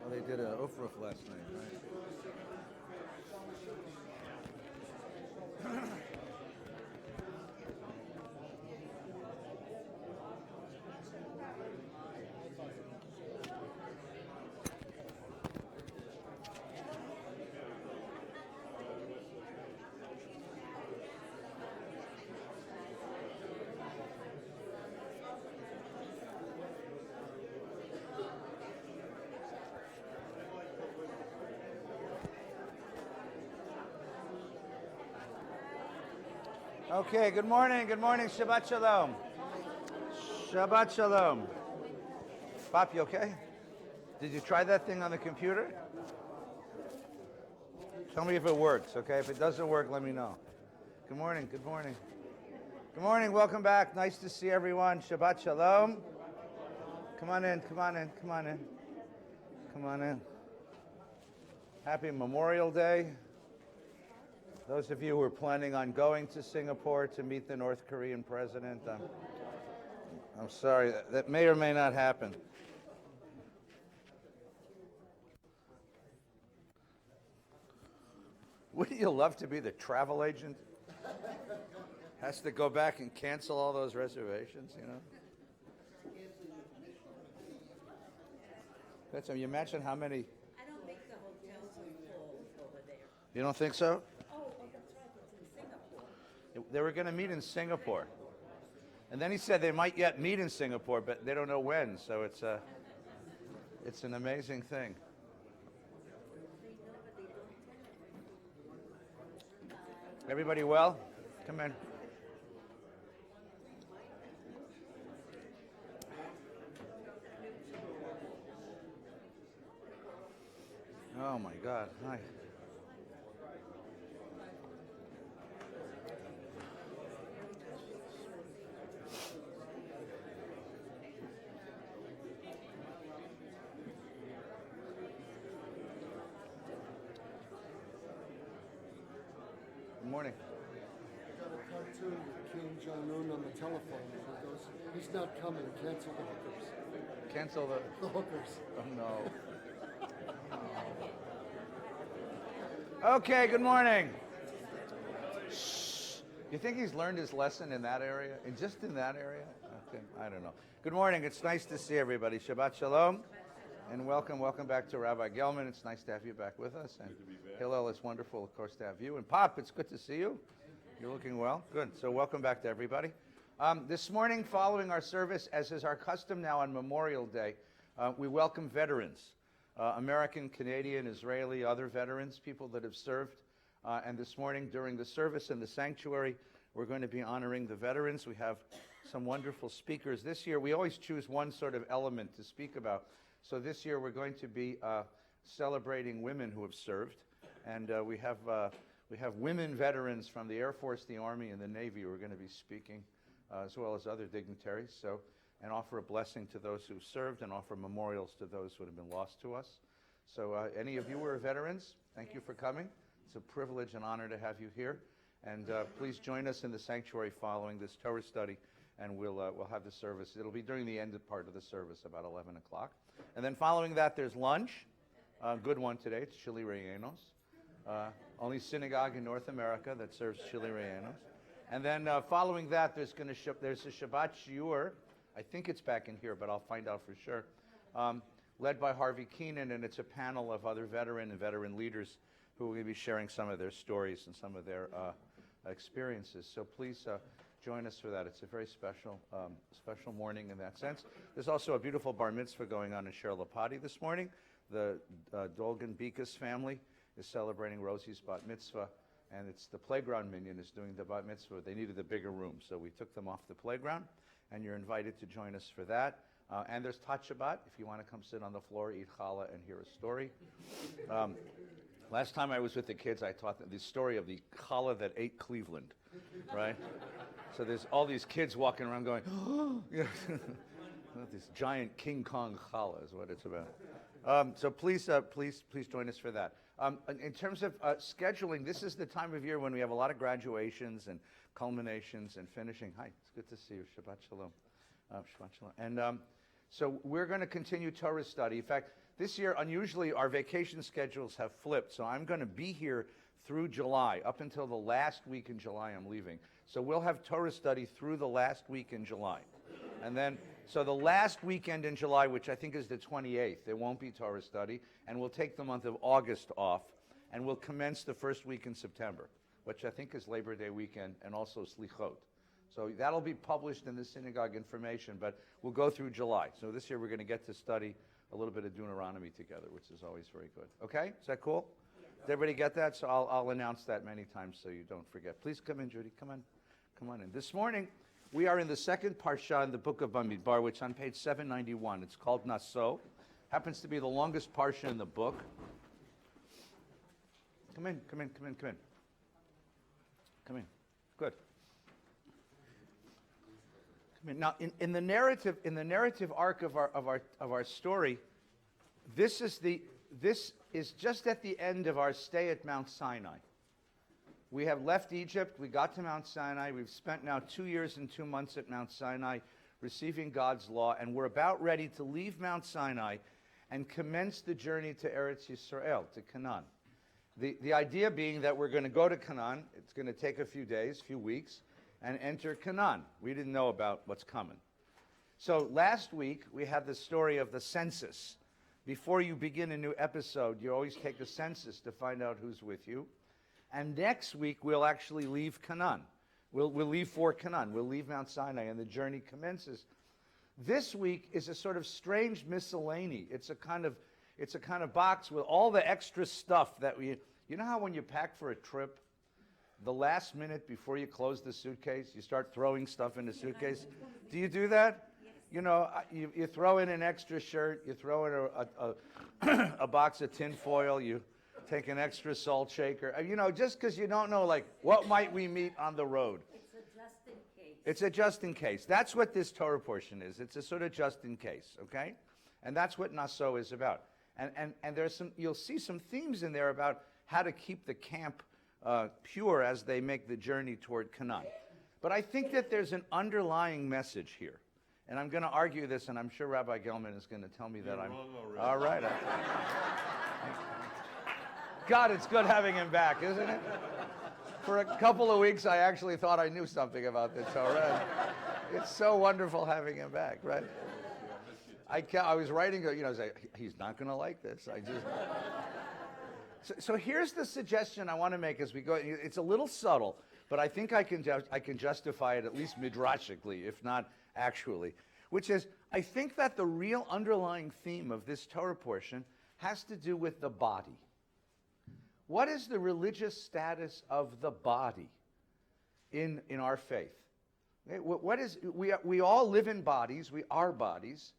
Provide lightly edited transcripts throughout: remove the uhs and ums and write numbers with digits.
They did a Ufruf last night, right? Okay, good morning, Shabbat Shalom. Shabbat Shalom. Pop, you okay? Did you try that thing on the computer? Tell me if it works, okay? If it doesn't work, let me know. Good morning, good morning. Good morning, welcome back. Nice to see everyone. Shabbat Shalom. Come on in, come on in, come on in. Come on in. Happy Memorial Day. Those of you who are planning on going to Singapore to meet the North Korean president, I'm sorry, that may or may not happen. Wouldn't you love to be the travel agent? Has to go back and cancel all those reservations, you know? That's, you imagine how many... I don't think the hotels are full over there. You don't think so? Oh, that's right, it's in Singapore. They were going to meet in Singapore. And then he said they might yet meet in Singapore, but they don't know when, so it's an amazing thing. Everybody well? Come in. Oh my God, hi. Good morning. I got a cartoon with Kim Jong-un on the telephone. It goes, he's not coming, cancel the hookers. Cancel The hookers. Oh no. Okay, good morning. Shh. You think he's learned his lesson in that area? Just in that area? Okay, I don't know. Good morning. It's nice to see everybody. Shabbat Shalom. And welcome back to Rabbi Gelman. It's nice to have you back with us. And Hillel, it's wonderful, of course, to have you. And Pop, it's good to see you. You're looking well. Good. So welcome back to everybody. This morning, following our service, as is our custom now on Memorial Day, we welcome veterans, American, Canadian, Israeli, other veterans, people that have served. And this morning, during the service in the sanctuary, we're going to be honoring the veterans. We have some wonderful speakers. This year, we always choose one sort of element to speak about. So this year, we're going to be celebrating women who have served. And we have women veterans from the Air Force, the Army, and the Navy who are going to be speaking, as well as other dignitaries. So, and offer a blessing to those who served and offer memorials to those who have been lost to us. So any of you who are veterans, thank you for coming. It's a privilege and honor to have you here. And please join us in the sanctuary following this Torah study, and we'll have the service. It'll be during the end part of the service, about 11 o'clock. And then following that, there's lunch. Good one today. It's chili rellenos. Only synagogue in North America that serves chili rellenos. And then following that, there's a Shabbat shiur. I think it's back in here, but I'll find out for sure. Led by Harvey Keenan, and it's a panel of other veteran leaders who will be sharing some of their stories and some of their experiences. So please join us for that. It's a very special morning in that sense. There's also a beautiful bar mitzvah going on in Sherlapati this morning. The Dolgan Bikas family is celebrating Rosie's bat mitzvah, and it's the playground minion is doing the bat mitzvah. They needed a bigger room, so we took them off the playground, and you're invited to join us for that. And there's Tat Shabbat, if you want to come sit on the floor, eat challah, and hear a story. Last time I was with the kids, I taught them the story of the challah that ate Cleveland, right? So there's all these kids walking around going, oh, this giant King Kong challah is what it's about. So please join us for that. In terms of scheduling, this is the time of year when we have a lot of graduations and culminations and finishing. Hi, it's good to see you. Shabbat Shalom. Shabbat Shalom. And so we're going to continue Torah study. In fact, This year, unusually, our vacation schedules have flipped, so I'm going to be here through July. Up until the last week in July, I'm leaving. So we'll have Torah study through the last week in July. And then, so the last weekend in July, which I think is the 28th, there won't be Torah study, and we'll take the month of August off, and we'll commence the first week in September, which I think is Labor Day weekend, and also Slichot. So that'll be published in the synagogue information, but we'll go through July. So this year we're going to get to study a little bit of Deuteronomy together, which is always very good. Okay? Is that cool? Did everybody get that? So I'll announce that many times so you don't forget. Please come in, Judy. Come on. Come on in. This morning, we are in the second Parashat in the book of Bamidbar, which is on page 791. It's called Naso. Happens to be the longest Parsha in the book. Come in, come in, come in, come in. Come in. Good. Come in. Now, in the narrative arc of our story, this is just at the end of our stay at Mount Sinai. We have left Egypt, we got to Mount Sinai, we've spent now 2 years and 2 months at Mount Sinai receiving God's law, and we're about ready to leave Mount Sinai and commence the journey to Eretz Yisrael, to Canaan. The idea being that we're going to go to Canaan, it's going to take a few days, few weeks, and enter Canaan. We didn't know about what's coming. So last week, we had the story of the census. Before you begin a new episode, you always take a census to find out who's with you. And next week, we'll actually leave Canaan. We'll leave for Canaan. We'll leave Mount Sinai, and the journey commences. This week is a sort of strange miscellany. It's a kind of box with all the extra stuff that you know how when you pack for a trip, the last minute before you close the suitcase, you start throwing stuff in the suitcase? Do you do that? Yes. You know, you throw in an extra shirt, you throw in a box of tin foil, you take an extra salt shaker, you know, just because you don't know, like, what might we meet on the road? It's a just in case. It's a just in case. That's what this Torah portion is. It's a sort of just in case, okay? And that's what Naso is about. And there's some, you'll see some themes in there about how to keep the camp pure as they make the journey toward Canaan. But I think that there's an underlying message here. And I'm going to argue this, and I'm sure Rabbi Gelman is going to tell me that I'm wrong already. all right. God, it's good having him back, isn't it? For a couple of weeks, I actually thought I knew something about the Torah. It's so wonderful having him back, right? I was writing, you know, he's not going to like this. So here's the suggestion I want to make as we go. It's a little subtle, but I think I can justify it at least midrashically, if not actually, which is I think that the real underlying theme of this Torah portion has to do with the body. What is the religious status of the body in our faith? We all live in bodies, we are bodies,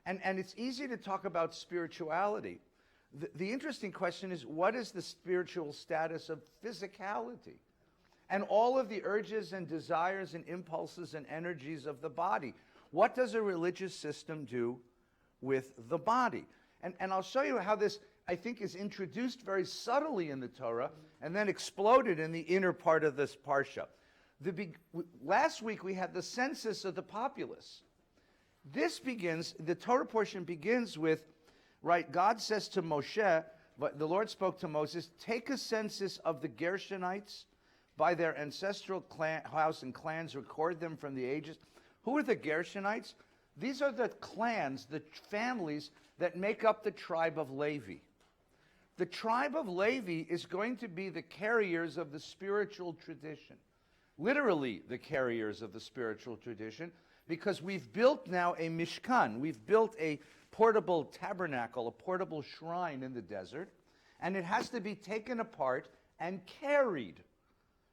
and it's easy to talk about spirituality. The interesting question is, what is the spiritual status of physicality? And all of the urges and desires and impulses and energies of the body. What does a religious system do with the body? And I'll show you how this, I think, is introduced very subtly in the Torah and then exploded in the inner part of this parsha. Last week we had the census of the populace. The Torah portion begins with, right, God says to Moshe, but the Lord spoke to Moses, take a census of the Gershonites by their ancestral house and clans, record them from the ages. Who are the Gershonites? These are the clans, the families that make up the tribe of Levi. The tribe of Levi is going to be the carriers of the spiritual tradition. Literally the carriers of the spiritual tradition, because we've built now a mishkan. We've built a portable tabernacle, a portable shrine in the desert, and it has to be taken apart and carried.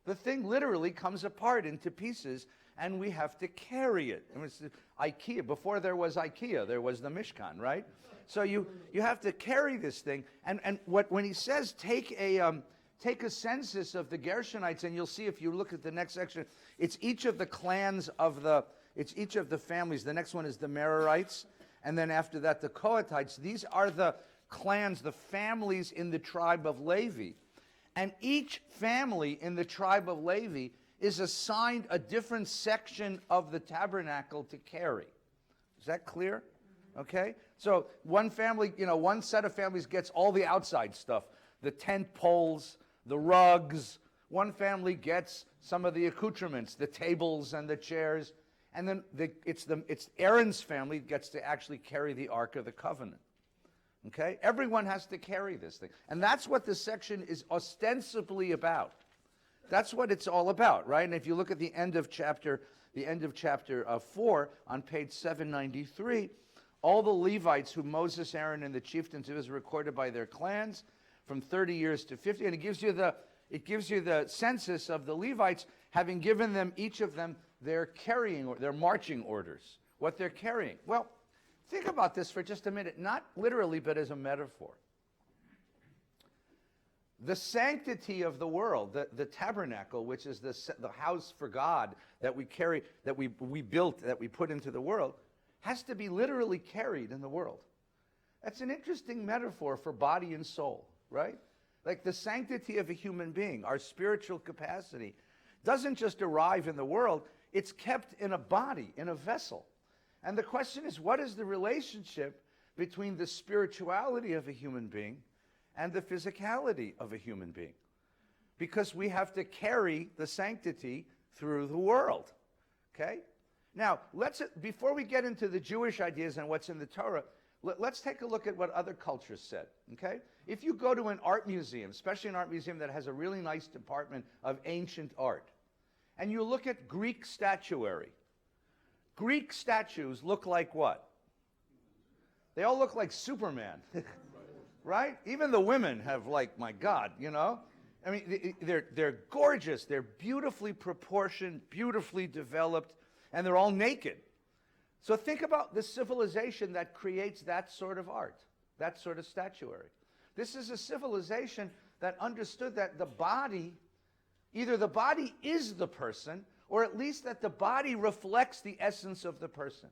The thing literally comes apart into pieces, and we have to carry it. It was IKEA. Before there was IKEA, there was the Mishkan, right? So you have to carry this thing. And when he says take a census of the Gershonites, and you'll see if you look at the next section, it's each of the clans it's each of the families. The next one is the Merarites, and then after that the Kohathites. These are the clans, the families in the tribe of Levi. And each family in the tribe of Levi is assigned a different section of the tabernacle to carry. Is that clear? Okay? So one family, one set of families gets all the outside stuff, the tent poles, the rugs. One family gets some of the accoutrements, the tables and the chairs. And then it's Aaron's family gets to actually carry the Ark of the Covenant. Okay? Everyone has to carry this thing. And that's what this section is ostensibly about. That's what it's all about, right? And if you look at the end of chapter 4 on page 793, all the Levites who Moses, Aaron, and the chieftains of Israel recorded by their clans from 30 years to 50, and it gives you the census of the Levites, having given them, each of them, their marching orders, what they're carrying. Well, think about this for just a minute, not literally, but as a metaphor. The sanctity of the world, the tabernacle, which is the house for God that we carry, that we built, that we put into the world, has to be literally carried in the world. That's an interesting metaphor for body and soul, right? Like the sanctity of a human being, our spiritual capacity, doesn't just arrive in the world, it's kept in a body, in a vessel. And the question is, what is the relationship between the spirituality of a human being and the physicality of a human being? Because we have to carry the sanctity through the world, okay? Now, before we get into the Jewish ideas and what's in the Torah, let's take a look at what other cultures said, okay? If you go to an art museum, especially an art museum that has a really nice department of ancient art, and you look at Greek statuary, Greek statues look like what? They all look like Superman, right? Even the women have like, my God, I mean, they're gorgeous, they're beautifully proportioned, beautifully developed, and they're all naked. So think about the civilization that creates that sort of art, that sort of statuary. This is a civilization that understood that the body, either the body is the person, or at least that the body reflects the essence of the person.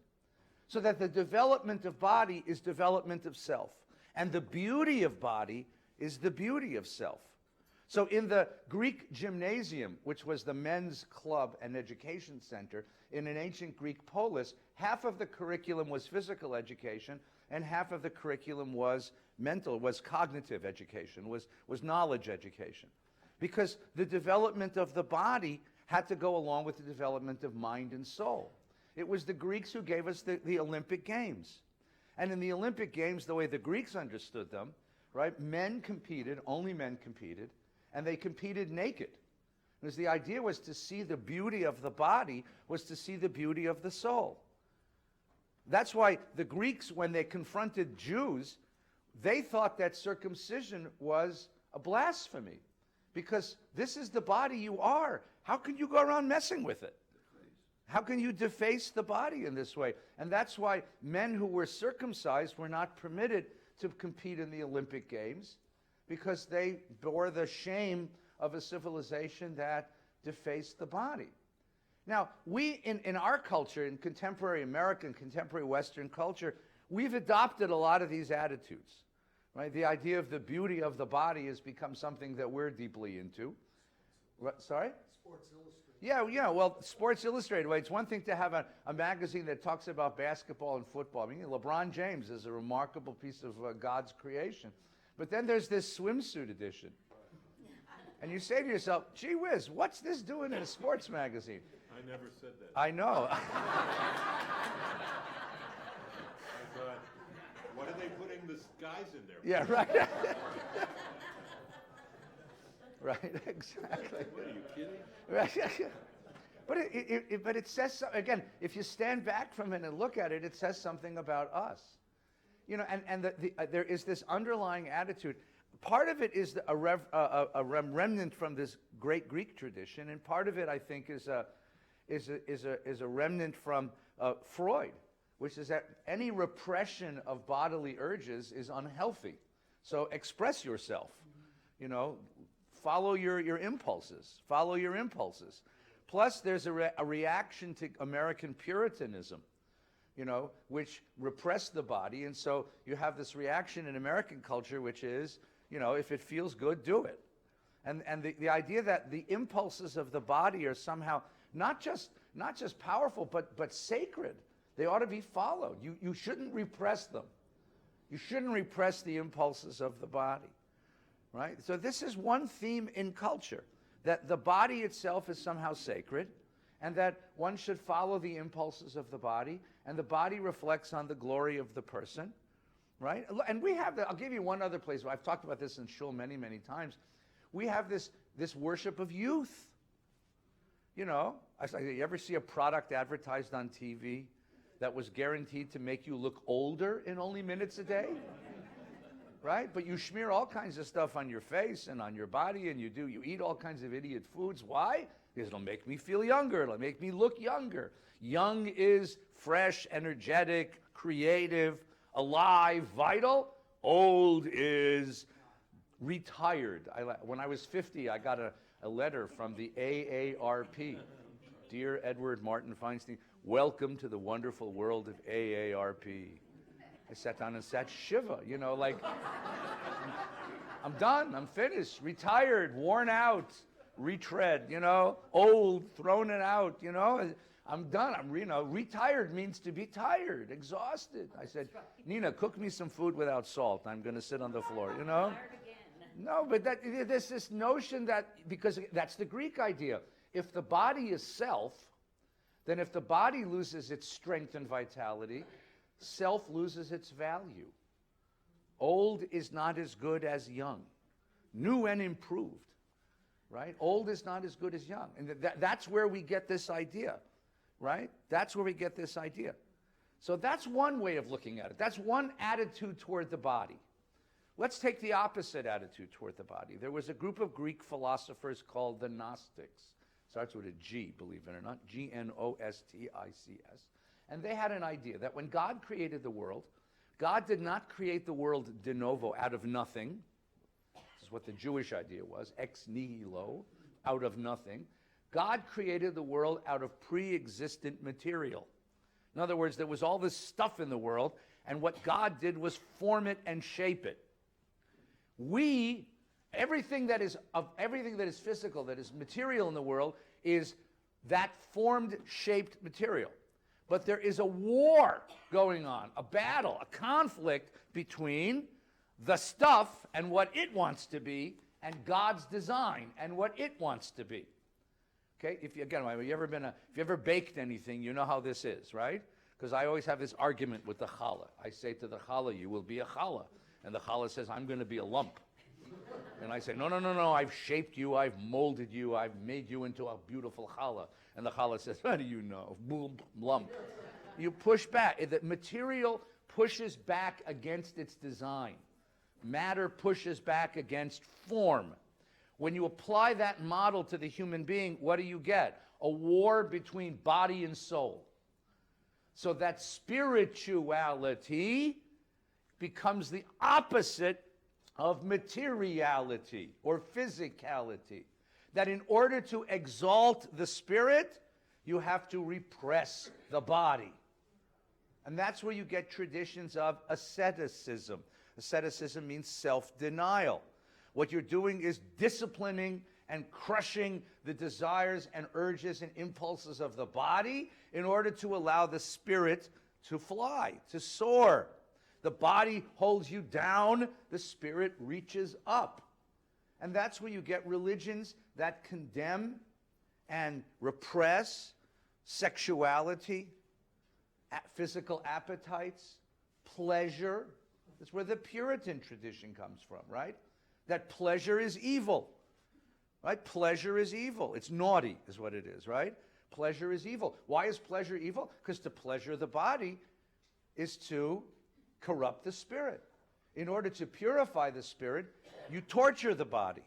So that the development of body is development of self. And the beauty of body is the beauty of self. So in the Greek gymnasium, which was the men's club and education center in an ancient Greek polis, half of the curriculum was physical education, and half of the curriculum was cognitive education, was knowledge education. Because the development of the body had to go along with the development of mind and soul. It was the Greeks who gave us the Olympic Games. And in the Olympic Games, the way the Greeks understood them, right, only men competed, and they competed naked. Because the idea was to see the beauty of the body, was to see the beauty of the soul. That's why the Greeks, when they confronted Jews, they thought that circumcision was a blasphemy. Because this is the body you are. How can you go around messing with it? How can you deface the body in this way? And that's why men who were circumcised were not permitted to compete in the Olympic Games, because they bore the shame of a civilization that defaced the body. Now, we, in our culture, in contemporary American, contemporary Western culture, we've adopted a lot of these attitudes, right? The idea of the beauty of the body has become something that we're deeply into. Sorry? Sports Illustrated. Yeah, well, Sports Illustrated, right? It's one thing to have a magazine that talks about basketball and football. I mean, LeBron James is a remarkable piece of God's creation. But then there's this swimsuit edition. And you say to yourself, gee whiz, what's this doing in a sports magazine? I never said that. I know. I thought, what are they putting the guys in there? Yeah, right. Right, exactly. What, are you kidding? Right. But it says, again, if you stand back from it and look at it, it says something about us. There is this underlying attitude. Part of it is a remnant from this great Greek tradition, and part of it, I think, is a remnant from Freud, which is that any repression of bodily urges is unhealthy. So express yourself, follow your impulses, follow your impulses. Plus, there's a reaction to American Puritanism, which repressed the body, and so you have this reaction in American culture, which is, if it feels good, do it. And the idea that the impulses of the body are somehow not just powerful, but sacred. They ought to be followed. You shouldn't repress them. You shouldn't repress the impulses of the body, right? So this is one theme in culture, that the body itself is somehow sacred, and that one should follow the impulses of the body, and the body reflects on the glory of the person, right? And we have I'll give you one other place. I've talked about this in shul many, many times. We have this worship of youth. You know, you ever see a product advertised on TV that was guaranteed to make you look older in only minutes a day? Right? But you smear all kinds of stuff on your face and on your body, and you eat all kinds of idiot foods. Why? Because it'll make me feel younger. It'll make me look younger. Young is fresh, energetic, creative, alive, vital. Old is retired. When I was 50, I got a letter from the AARP. Dear Edward Martin Feinstein, welcome to the wonderful world of AARP. I sat down and sat Shiva, you know, like, I'm done, I'm finished, retired, worn out, retread, you know, old, thrown it out, you know. I'm done. Retired means to be tired, exhausted. I said, Nina, cook me some food without salt. I'm going to sit on the floor, you know. No, but there's this notion that, because that's the Greek idea. If the body is self, then if the body loses its strength and vitality, self loses its value. Old is not as good as young. New and improved, right? Old is not as good as young. And that's where we get this idea, right? That's where we get this idea. So that's one way of looking at it. That's one attitude toward the body. Let's take the opposite attitude toward the body. There was a group of Greek philosophers called the Gnostics. Starts with a G, believe it or not, Gnostics. And they had an idea that when God created the world, God did not create the world de novo, out of nothing. This is what the Jewish idea was, ex nihilo, out of nothing. God created the world out of pre-existent material. In other words, there was all this stuff in the world, and what God did was form it and shape it. Everything that is physical, that is material in the world, is that formed, shaped material. But there is a war going on, a battle, a conflict between the stuff and what it wants to be, and God's design and what it wants to be. Okay, if you ever baked anything, you know how this is, right? Because I always have this argument with the challah. I say to the challah, you will be a challah. And the challah says, I'm going to be a lump. And I say, no, I've shaped you, I've molded you, I've made you into a beautiful challah. And the challah says, how do you know? Boom, lump. You push back. The material pushes back against its design. Matter pushes back against form. When you apply that model to the human being, what do you get? A war between body and soul. So that spirituality becomes the opposite of materiality or physicality. That in order to exalt the spirit, you have to repress the body. And that's where you get traditions of asceticism. Asceticism means self-denial. What you're doing is disciplining and crushing the desires and urges and impulses of the body in order to allow the spirit to fly, to soar. The body holds you down, the spirit reaches up. And that's where you get religions that condemn and repress sexuality, physical appetites, pleasure. That's where the Puritan tradition comes from, right? That pleasure is evil, right? Pleasure is evil. It's naughty is what it is, right? Pleasure is evil. Why is pleasure evil? Because to pleasure the body is to corrupt the spirit. In order to purify the spirit, you torture the body.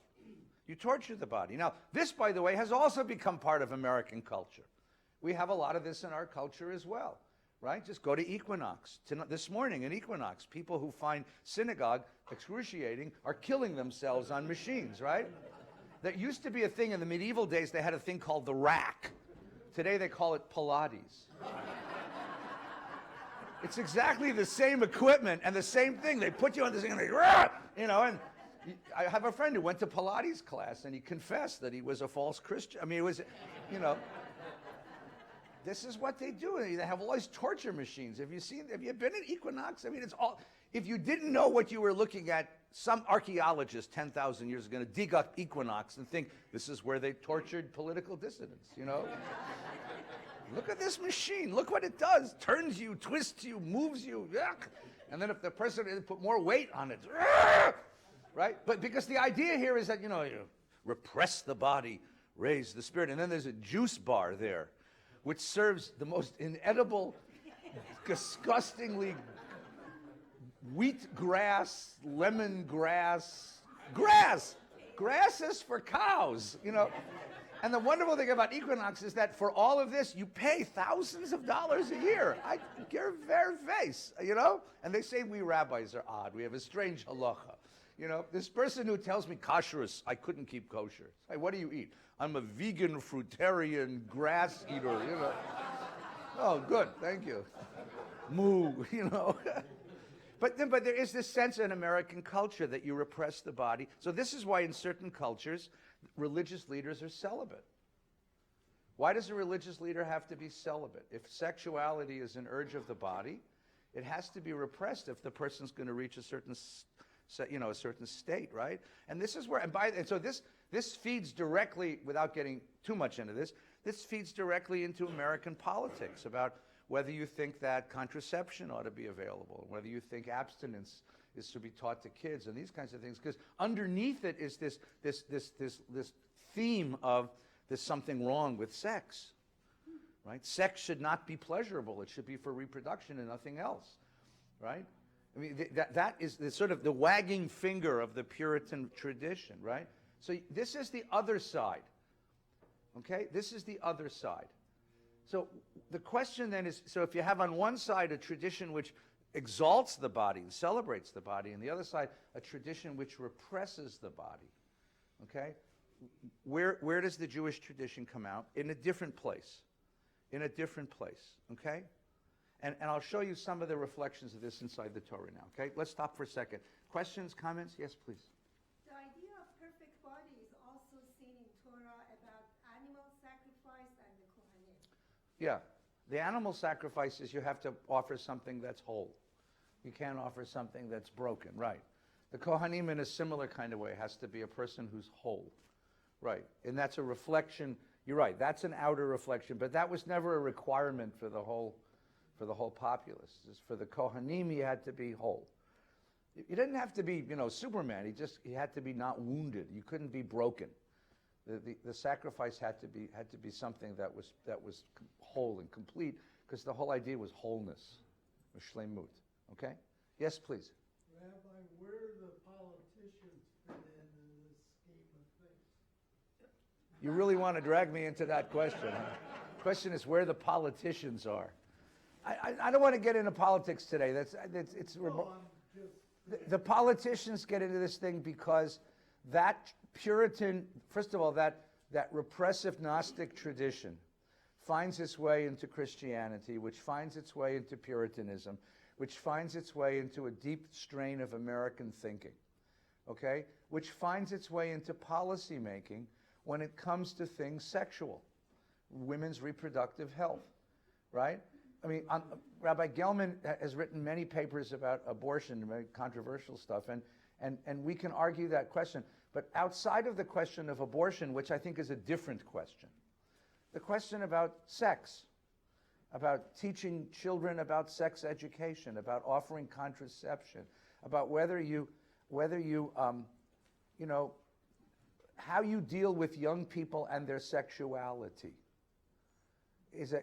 You torture the body. Now, this, by the way, has also become part of American culture. We have a lot of this in our culture as well, right? Just go to Equinox. This morning in Equinox, people who find synagogue excruciating are killing themselves on machines, right? There used to be a thing in the medieval days, they had a thing called the rack. Today they call it Pilates. It's exactly the same equipment and the same thing. They put you on this thing and they, you know, and I have a friend who went to Pilates class and he confessed that he was a false Christian. I mean, it was, you know. This is what they do. They have all these torture machines. Have you been at Equinox? I mean, it's all, if you didn't know what you were looking at, some archaeologist 10,000 years is going to dig up Equinox and think, this is where they tortured political dissidents, you know? Look at this machine. Look what it does. Turns you, twists you, moves you. Yuck. And then if the president put more weight on it, right? But because the idea here is that, you repress the body, raise the spirit. And then there's a juice bar there, which serves the most inedible, disgustingly wheatgrass, lemongrass, grass. Grass is for cows, And the wonderful thing about Equinox is that for all of this, you pay thousands of dollars a year. Your very face, And they say we rabbis are odd. We have a strange halacha. This person who tells me kashrus, I couldn't keep kosher. Hey, what do you eat? I'm a vegan, fruitarian, grass eater, Oh, good, thank you. Moo, But there is this sense in American culture that you repress the body. So this is why in certain cultures, religious leaders are celibate. Why does a religious leader have to be celibate? If sexuality is an urge of the body, it has to be repressed if the person's going to reach a certain state, right? And this is where, and so this feeds directly, without getting too much into this feeds directly into American politics about whether you think that contraception ought to be available, whether you think abstinence is to be taught to kids, and these kinds of things. Because underneath it is this theme of there's something wrong with sex, right? Sex should not be pleasurable; it should be for reproduction and nothing else, right? I mean, that is the sort of the wagging finger of the Puritan tradition, right? So this is the other side. Okay, this is the other side. So the question then is, so if you have on one side a tradition which exalts the body and celebrates the body, and the other side a tradition which represses the body, okay? Where does the Jewish tradition come out? In a different place. In a different place, okay? And I'll show you some of the reflections of this inside the Torah now, okay? Let's stop for a second. Questions, comments? Yes, please. The idea of perfect body is also seen in Torah about animal sacrifice and the Kohanim. Yeah. The animal sacrifices, you have to offer something that's whole. You can't offer something that's broken, right? The Kohanim, in a similar kind of way, has to be a person who's whole, right? And that's a reflection. You're right. That's an outer reflection, but that was never a requirement for the whole populace. Just for the Kohanim, he had to be whole. He didn't have to be, Superman. He had to be not wounded. You couldn't be broken. The sacrifice had to be something that was whole and complete, because the whole idea was wholeness, shleimut. Okay? Yes, please. Rabbi, where do the politicians fit in this scheme of things? You really want to drag me into that question, huh? The question is where the politicians are. I don't want to get into politics today. It's remote. The politicians get into this thing because that Puritan, first of all, that repressive Gnostic tradition finds its way into Christianity, which finds its way into Puritanism, which finds its way into a deep strain of American thinking, okay? Which finds its way into policy making when it comes to things sexual, women's reproductive health, right? I mean, Rabbi Gelman has written many papers about abortion, very controversial stuff, and we can argue that question. But outside of the question of abortion, which I think is a different question, the question about sex, about teaching children about sex education, about offering contraception, about whether you how you deal with young people and their sexuality is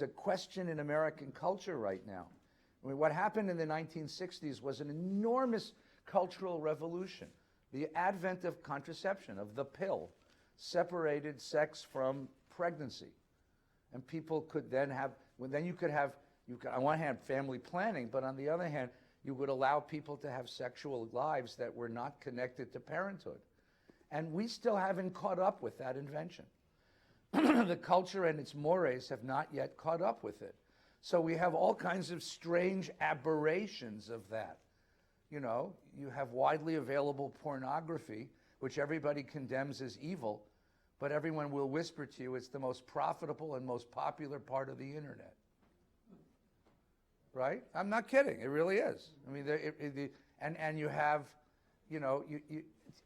a question in American culture right now. I mean, what happened in the 1960s was an enormous cultural revolution. The advent of contraception, of the pill, separated sex from pregnancy. And people could then have, you could, on one hand, family planning, but on the other hand, you would allow people to have sexual lives that were not connected to parenthood. And we still haven't caught up with that invention. The culture and its mores have not yet caught up with it. So we have all kinds of strange aberrations of that. You have widely available pornography, which everybody condemns as evil, but everyone will whisper to you it's the most profitable and most popular part of the internet. Right? I'm not kidding. It really is. I mean, and you have,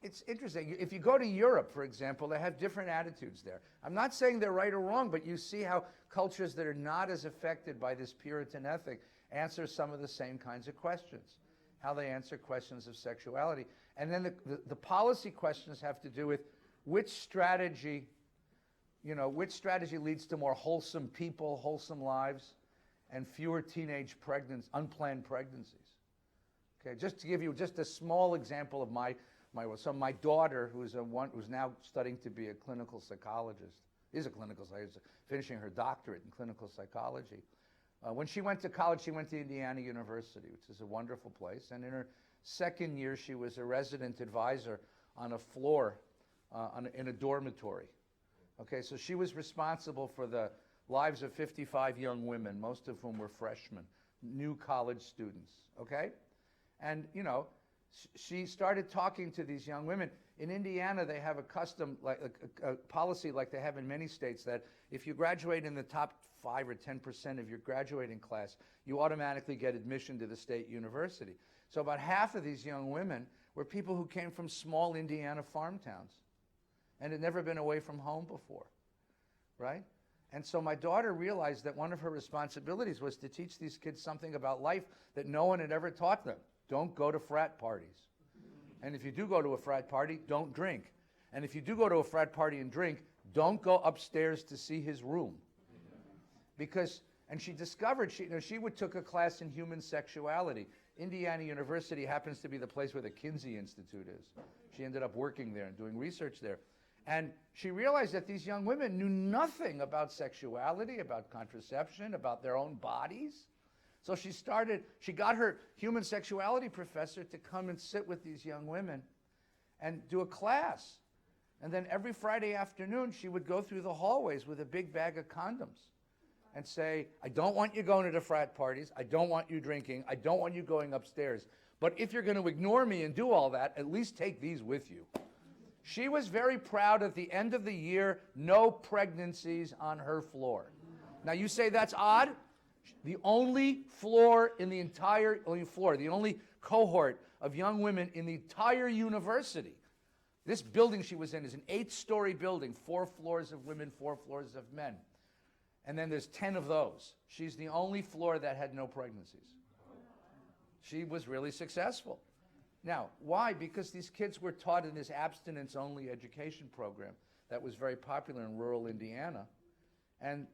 it's interesting. If you go to Europe, for example, they have different attitudes there. I'm not saying they're right or wrong, but you see how cultures that are not as affected by this Puritan ethic answer some of the same kinds of questions, how they answer questions of sexuality. And then the policy questions have to do with which strategy leads to more wholesome people, wholesome lives, and fewer teenage unplanned pregnancies. Okay, just to give you just a small example of my daughter, who's now studying to be a clinical psychologist, finishing her doctorate in clinical psychology. When she went to college, she went to Indiana University, which is a wonderful place. And in her second year, she was a resident advisor on a floor in a dormitory. Okay, so she was responsible for the lives of 55 young women, most of whom were freshmen, new college students. Okay, and she started talking to these young women. In Indiana, they have a custom, like a policy like they have in many states, that if you graduate in the top 5 or 10% of your graduating class, you automatically get admission to the state university. So about half of these young women were people who came from small Indiana farm towns and had never been away from home before, right? And so my daughter realized that one of her responsibilities was to teach these kids something about life that no one had ever taught them. Don't go to frat parties. And if you do go to a frat party, don't drink. And if you do go to a frat party and drink, don't go upstairs to see his room. And she discovered, she took a class in human sexuality. Indiana University happens to be the place where the Kinsey Institute is. She ended up working there and doing research there. And she realized that these young women knew nothing about sexuality, about contraception, about their own bodies. So she got her human sexuality professor to come and sit with these young women and do a class. And then every Friday afternoon, she would go through the hallways with a big bag of condoms and say, I don't want you going to the frat parties. I don't want you drinking. I don't want you going upstairs. But if you're going to ignore me and do all that, at least take these with you. She was very proud at the end of the year, no pregnancies on her floor. Now you say that's odd? The only the only cohort of young women in the entire university. This building she was in is an 8-story building, 4 floors of women, 4 floors of men. And then there's 10 of those. She's the only floor that had no pregnancies. She was really successful. Now, why? Because these kids were taught in this abstinence-only education program that was very popular in rural Indiana. And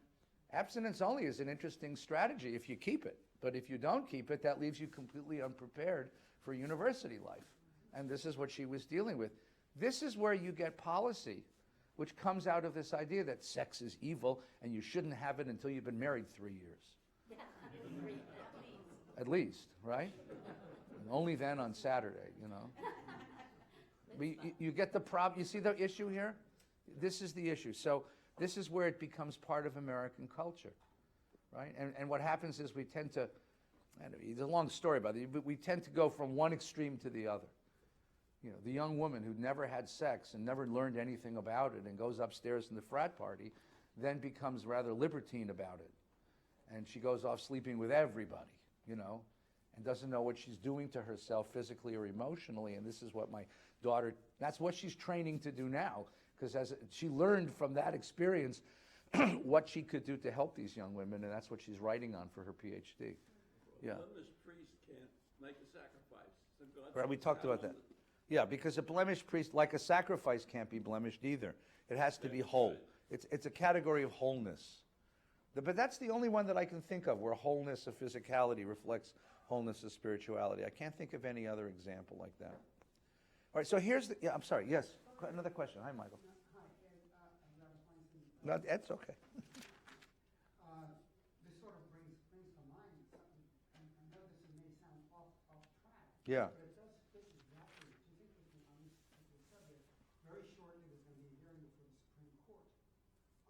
abstinence-only is an interesting strategy if you keep it. But if you don't keep it, that leaves you completely unprepared for university life. And this is what she was dealing with. This is where you get policy, which comes out of this idea that sex is evil and you shouldn't have it until you've been married 3 years. At least, right? And only then on Saturday, But you get the problem. You see the issue here? This is the issue. So this is where it becomes part of American culture, right? And what happens is we tend to, it's a long story about it, but we tend to go from one extreme to the other. The young woman who never had sex and never learned anything about it and goes upstairs in the frat party then becomes rather libertine about it. And she goes off sleeping with everybody, and doesn't know what she's doing to herself physically or emotionally. And this is what my daughter, that's what she's training to do now, because she learned from that experience what she could do to help these young women, and that's what she's writing on for her PhD. Yeah. A blemished priest can't make a sacrifice. So God's Right, we talked about that. Yeah, because a blemished priest, like a sacrifice, can't be blemished either. It has to be whole. It's a category of wholeness. But that's the only one that I can think of where wholeness of physicality reflects wholeness of spirituality. I can't think of any other example like that. All right, so here's the, I'm sorry, yes, another question. Hi, Michael. Hi, Rabbi Feinstein. No, that's okay. This sort of brings to mind something, and I know this may sound off track. Yeah. But it does fit exactly, which is interesting on this particular subject. Very shortly, there's going to be a hearing before the Supreme Court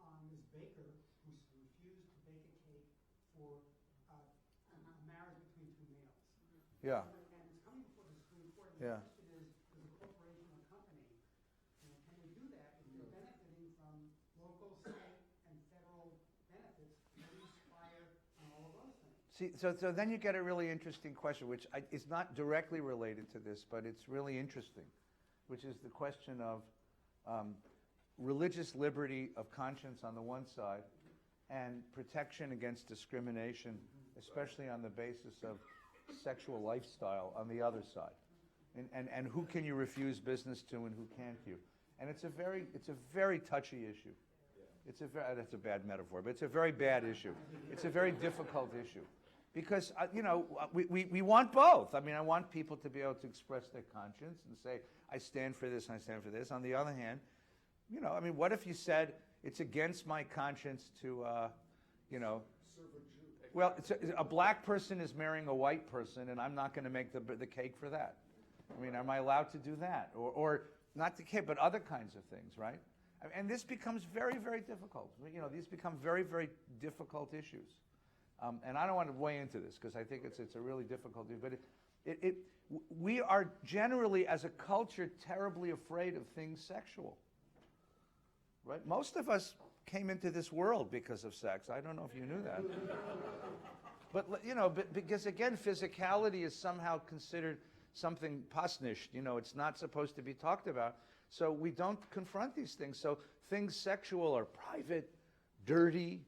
on Ms. Baker, who refused to bake a cake for a marriage between 2 males. Yeah. And it's coming before the Supreme Court. And Yeah. the question is a corporation or company, can they do that if they're benefiting from See, so then you get a really interesting question, which is not directly related to this, but it's really interesting, which is the question of religious liberty of conscience on the one side and protection against discrimination, especially on the basis of sexual lifestyle on the other side. And who can you refuse business to and who can't you? And it's a very touchy issue. That's a bad metaphor, but it's a very bad issue. It's a very difficult issue. Because, we want both. I mean, I want people to be able to express their conscience and say, I stand for this and I stand for this. On the other hand, what if you said, it's against my conscience to, well, a black person is marrying a white person and I'm not going to make the cake for that. I mean, am I allowed to do that? Or not the cake, but other kinds of things, right? And this becomes very, very difficult. These become very, very difficult issues. And I don't want to weigh into this because I think it's a really difficult issue. But we are generally, as a culture, terribly afraid of things sexual. Right? Most of us came into this world because of sex. I don't know if you knew that. But because again, physicality is somehow considered something pasnish. It's not supposed to be talked about. So we don't confront these things. So things sexual are private, dirty,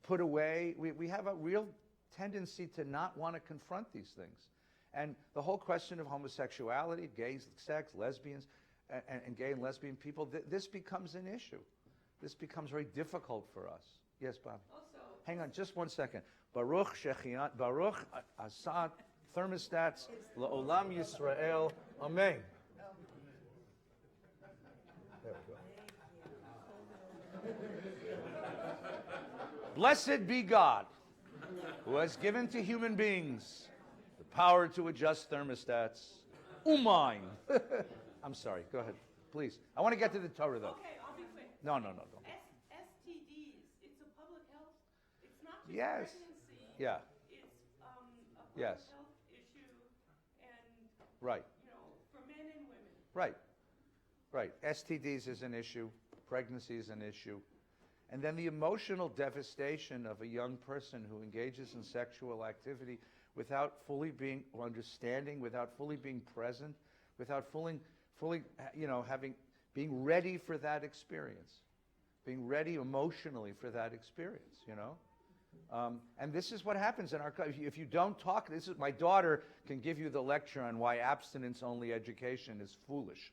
put away. We have a real tendency to not want to confront these things. And the whole question of homosexuality, gay sex, lesbians, and gay and lesbian people, this becomes an issue. This becomes very difficult for us. Yes, Bob? Also, hang on just one second. Baruch Shechiat, Baruch Asat Thermostats La'olam Yisrael. Amen. There we go. Blessed be God, who has given to human beings the power to adjust thermostats. Mine. I'm sorry. Go ahead, please. I want to get to the Torah, though. Okay, I'll be quick. No, don't. STDs, it's a public health. It's not just Yes. pregnancy. Yeah. It's a public Yes. health issue, and Right. for men and women. Right. STDs is an issue. Pregnancy is an issue. And then the emotional devastation of a young person who engages in sexual activity without fully being understanding, without fully being present, without fully being ready for that experience, being ready emotionally for that experience, And this is what happens in our country. If you don't talk, my daughter can give you the lecture on why abstinence-only education is foolish.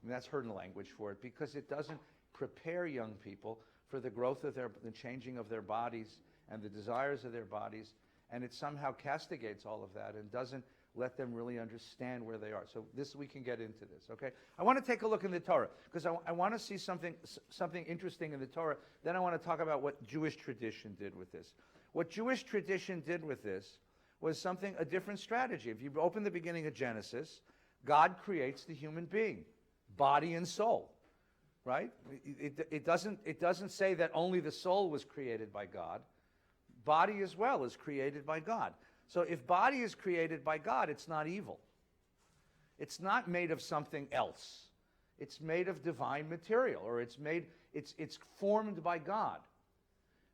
I mean, that's her language for it, because it doesn't prepare young people for the growth of the changing of their bodies and the desires of their bodies, and it somehow castigates all of that and doesn't let them really understand where they are. So we can get into this, okay? I want to take a look in the Torah, because I want to see something interesting in the Torah. Then I want to talk about what Jewish tradition did with this. What Jewish tradition did with this was a different strategy. If you open the beginning of Genesis, God creates the human being, body and soul, right? It doesn't say that only the soul was created by God. Body as well is created by God. So if body is created by God, it's not evil. It's not made of something else. It's made of divine material, or it's formed by God.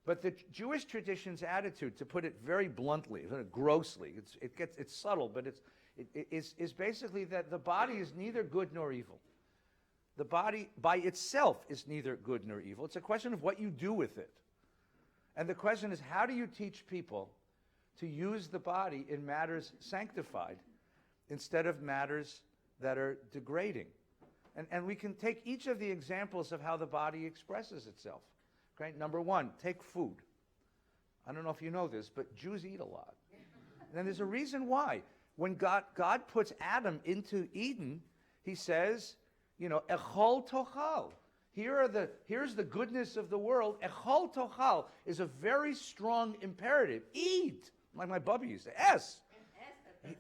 But the Jewish tradition's attitude, to put it very bluntly, grossly, it's subtle, but it's basically that the body is neither good nor evil. The body by itself is neither good nor evil. It's a question of what you do with it. And the question is, how do you teach people to use the body in matters sanctified instead of matters that are degrading? And we can take each of the examples of how the body expresses itself. Okay? Number one, take food. I don't know if you know this, but Jews eat a lot. And there's a reason why. When God puts Adam into Eden, he says, echol tochal. Here's the goodness of the world. Echol tochal is a very strong imperative. Eat, like my bubby used to say. Yes.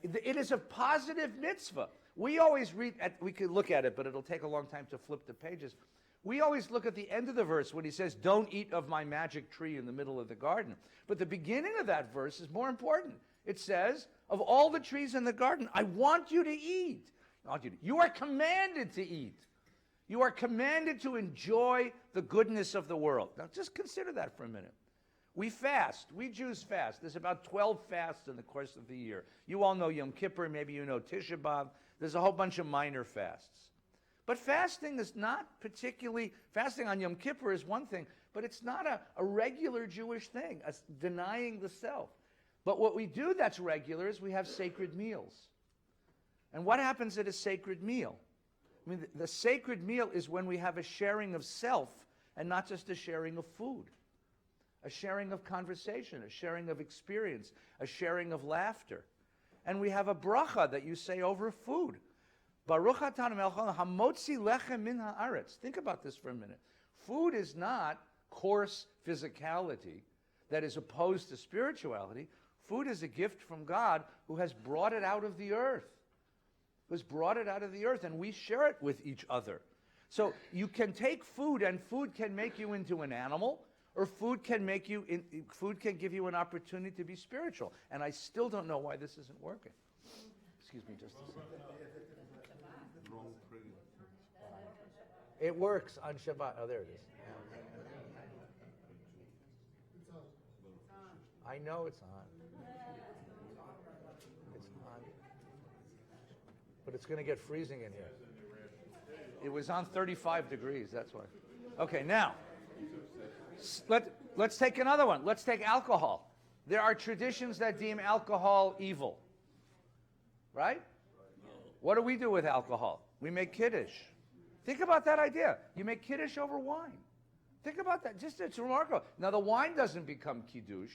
It is a positive mitzvah. We always we could look at it, but it'll take a long time to flip the pages. We always look at the end of the verse when he says, don't eat of my magic tree in the middle of the garden. But the beginning of that verse is more important. It says, of all the trees in the garden, I want you to eat. You are commanded to eat. You are commanded to enjoy the goodness of the world. Now just consider that for a minute. We fast. We Jews fast. There's about 12 fasts in the course of the year. You all know Yom Kippur, maybe you know Tisha B'Av. There's a whole bunch of minor fasts. But fasting is not particularly, fasting on Yom Kippur is one thing, but it's not a regular Jewish thing, denying the self. But what we do that's regular is we have sacred meals. And what happens at a sacred meal? I mean, the sacred meal is when we have a sharing of self and not just a sharing of food. A sharing of conversation, a sharing of experience, a sharing of laughter. And we have a bracha that you say over food. Baruch atah melech hamotzi lechem min haaretz. Think about this for a minute. Food is not coarse physicality that is opposed to spirituality. Food is a gift from God who has brought it out of the earth. Who has brought it out of the earth, and we share it with each other. So you can take food, and food can make you into an animal, or food can give you an opportunity to be spiritual. And I still don't know why this isn't working. Excuse me just a second. It works on Shabbat. Oh, there it is. I know it's on. It's on. But it's going to get freezing in here. It was on 35 degrees, that's why. Okay, now. Let's take another one. Let's take alcohol. There are traditions that deem alcohol evil. Right? What do we do with alcohol? We make kiddush. Think about that idea. You make kiddush over wine. Think about that. It's remarkable. Now, the wine doesn't become kiddush.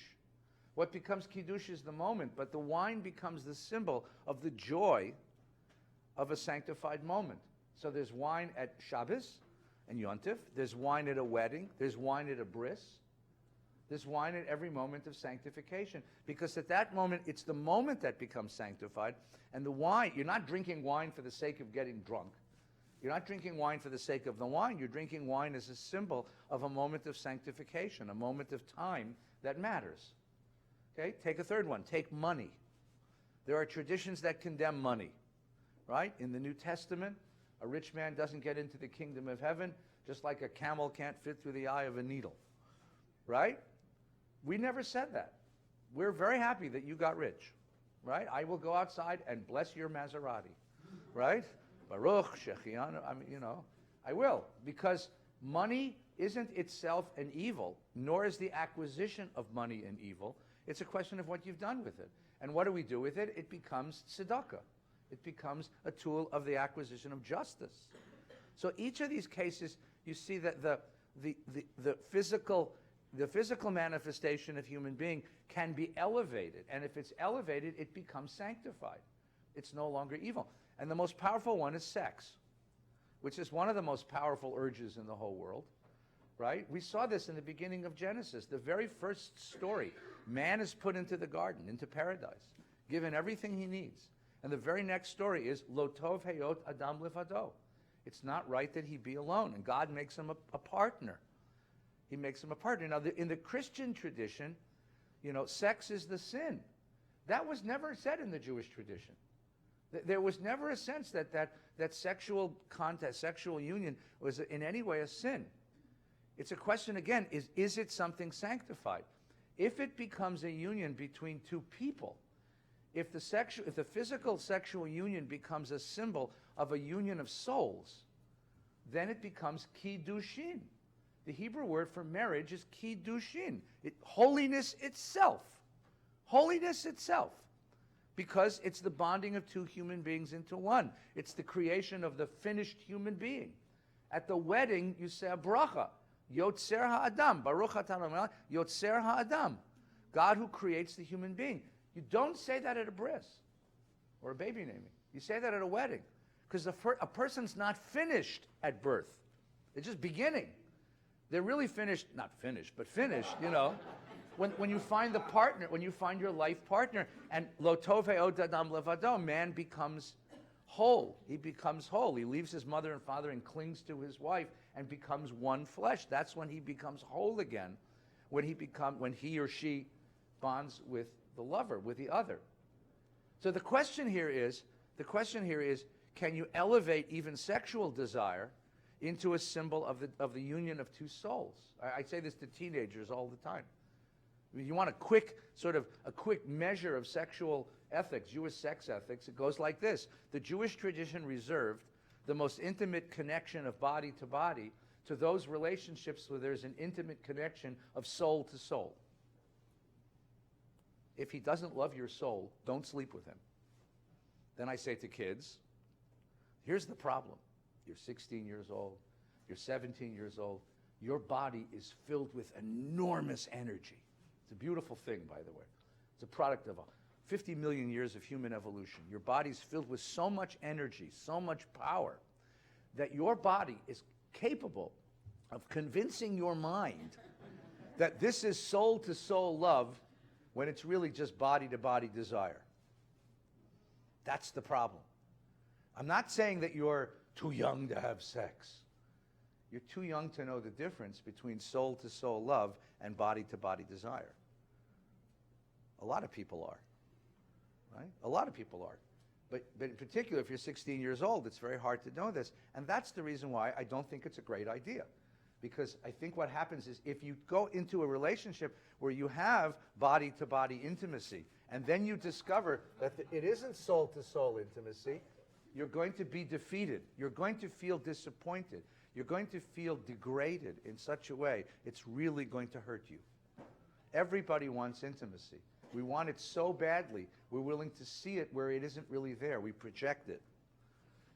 What becomes kiddush is the moment, but the wine becomes the symbol of the joy of a sanctified moment. So there's wine at Shabbos and Yontif. There's wine at a wedding. There's wine at a bris. There's wine at every moment of sanctification. Because at that moment, it's the moment that becomes sanctified. And the wine, you're not drinking wine for the sake of getting drunk. You're not drinking wine for the sake of the wine. You're drinking wine as a symbol of a moment of sanctification, a moment of time that matters. Okay? Take a third one. Take money. There are traditions that condemn money. Right? In the New Testament, a rich man doesn't get into the kingdom of heaven, just like a camel can't fit through the eye of a needle. Right? We never said that. We're very happy that you got rich. Right? I will go outside and bless your Maserati. Right? Baruch, Shechianu, I will. Because money isn't itself an evil, nor is the acquisition of money an evil. It's a question of what you've done with it. And what do we do with it? It becomes tzedakah. It becomes a tool of the acquisition of justice. So each of these cases, you see that the physical manifestation of human being can be elevated. And if it's elevated, it becomes sanctified. It's no longer evil. And the most powerful one is sex, which is one of the most powerful urges in the whole world. Right? We saw this in the beginning of Genesis. The very first story, man is put into the garden, into paradise, given everything he needs. And the very next story is, Lo tov heyot adam levado. It's not right that he be alone. And God makes him a partner. He makes him a partner. Now, in the Christian tradition, sex is the sin. That was never said in the Jewish tradition. There was never a sense that sexual contest, sexual union was in any way a sin. It's a question, again, is it something sanctified? If it becomes a union between two people, if the physical sexual union becomes a symbol of a union of souls, then it becomes kiddushin. The Hebrew word for marriage is kiddushin. Holiness itself. Holiness itself. Because it's the bonding of two human beings into one. It's the creation of the finished human being. At the wedding, you say a bracha. Yotzer ha'adam. Baruch atah Adonai, Yotzer ha'adam. God who creates the human being. You don't say that at a bris or a baby naming. You say that at a wedding. Because a person's not finished at birth. They're just beginning. They're really finished, not finished, but finished, When you find the partner, when you find your life partner, and lo tov heyot adam levado, man becomes whole. He becomes whole. He leaves his mother and father and clings to his wife and becomes one flesh. That's when he becomes whole again, when he or she bonds with the lover, with the other. So the question here is, can you elevate even sexual desire into a symbol of the union of two souls? I say this to teenagers all the time. You want a quick measure of sexual ethics, Jewish sex ethics, it goes like this. The Jewish tradition reserved the most intimate connection of body to body to those relationships where there's an intimate connection of soul to soul. If he doesn't love your soul, don't sleep with him. Then I say to kids, here's the problem. You're 16 years old, you're 17 years old, your body is filled with enormous energy. It's a beautiful thing, by the way. It's a product of 50 million years of human evolution. Your body's filled with so much energy, so much power, that your body is capable of convincing your mind that this is soul-to-soul love when it's really just body-to-body desire. That's the problem. I'm not saying that you're too young to have sex. You're too young to know the difference between soul-to-soul love and body-to-body desire. A lot of people are, right? A lot of people are. But in particular, if you're 16 years old, it's very hard to know this. And that's the reason why I don't think it's a great idea. Because I think what happens is if you go into a relationship where you have body-to-body intimacy, and then you discover that it isn't soul-to-soul intimacy, you're going to be defeated. You're going to feel disappointed. You're going to feel degraded in such a way, it's really going to hurt you. Everybody wants intimacy. We want it so badly, we're willing to see it where it isn't really there. We project it.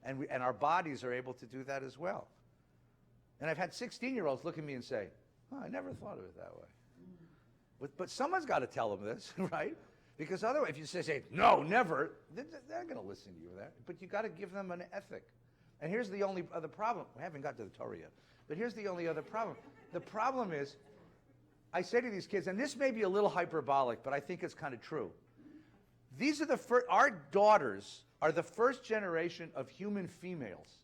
And our bodies are able to do that as well. And I've had 16-year-olds look at me and say, oh, I never thought of it that way. But someone's got to tell them this, right? Because otherwise, if you say no, never, they're going to listen to you there. But you got to give them an ethic. And here's the only other problem. We haven't got to the Torah yet. But here's the only other problem. The problem is, I say to these kids, and this may be a little hyperbolic, but I think it's kind of true. These are our daughters are the first generation of human females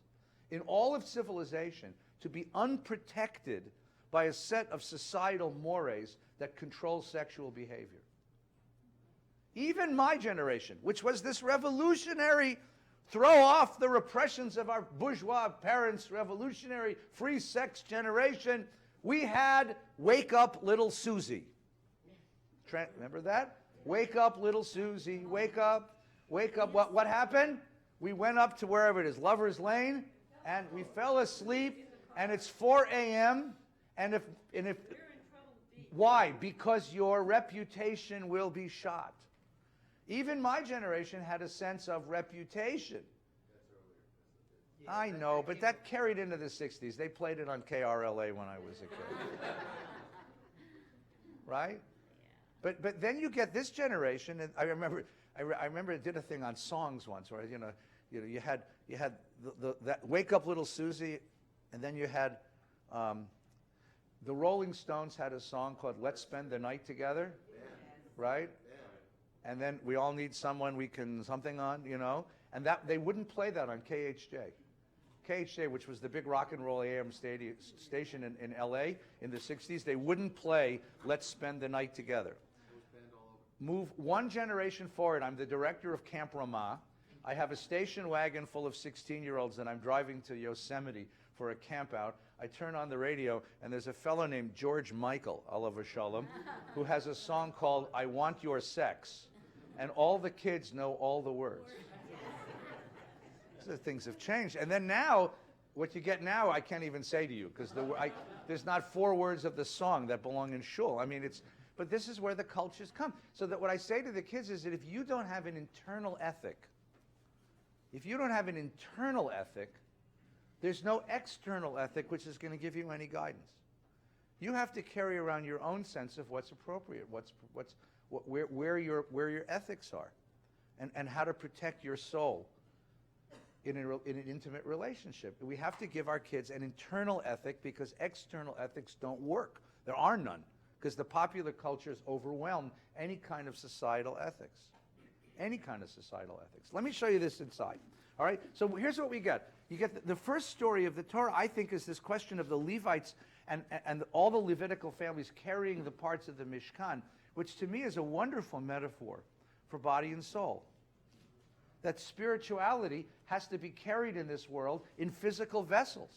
in all of civilization to be unprotected by a set of societal mores that control sexual behavior. Even my generation, which was this revolutionary, throw off the repressions of our bourgeois parents, revolutionary free sex generation, we had Wake Up Little Susie. Remember that? Wake up, little Susie, wake up, wake up. What happened? We went up to wherever it is, Lover's Lane, and we fell asleep, and it's 4 a.m., and if You're in trouble deep. why? Because your reputation will be shot. Even my generation had a sense of reputation. I know, but that carried into the 60s. They played it on KRLA when I was a kid. Right? But then you get this generation, and I remember I did a thing on songs once where you had that Wake Up Little Susie, and then you had the Rolling Stones had a song called Let's Spend the Night Together, right? And then We All Need Someone We Can Something On, and that they wouldn't play that on KHJ. KHJ, which was the big rock and roll AM station in LA in the 60s, they wouldn't play Let's Spend the Night Together. Move one generation forward. I'm the director of Camp Ramah. I have a station wagon full of 16-year-olds, and I'm driving to Yosemite for a camp out. I turn on the radio, and there's a fellow named George Michael, Oliver Shalom, who has a song called I Want Your Sex. And all the kids know all the words. So things have changed. And then now, what you get now, I can't even say to you, because there's not 4 words of the song that belong in shul. I mean, but this is where the cultures come. So that what I say to the kids is that if you don't have an internal ethic, there's no external ethic which is going to give you any guidance. You have to carry around your own sense of what's appropriate, where your ethics are, and how to protect your soul in an intimate relationship. We have to give our kids an internal ethic because external ethics don't work. There are none because the popular culture has overwhelmed any kind of societal ethics. Any kind of societal ethics. Let me show you this inside. All right? So here's what we get. You get the first story of the Torah, I think, is this question of the Levites and all the Levitical families carrying the parts of the Mishkan, which to me is a wonderful metaphor for body and soul. That spirituality has to be carried in this world in physical vessels.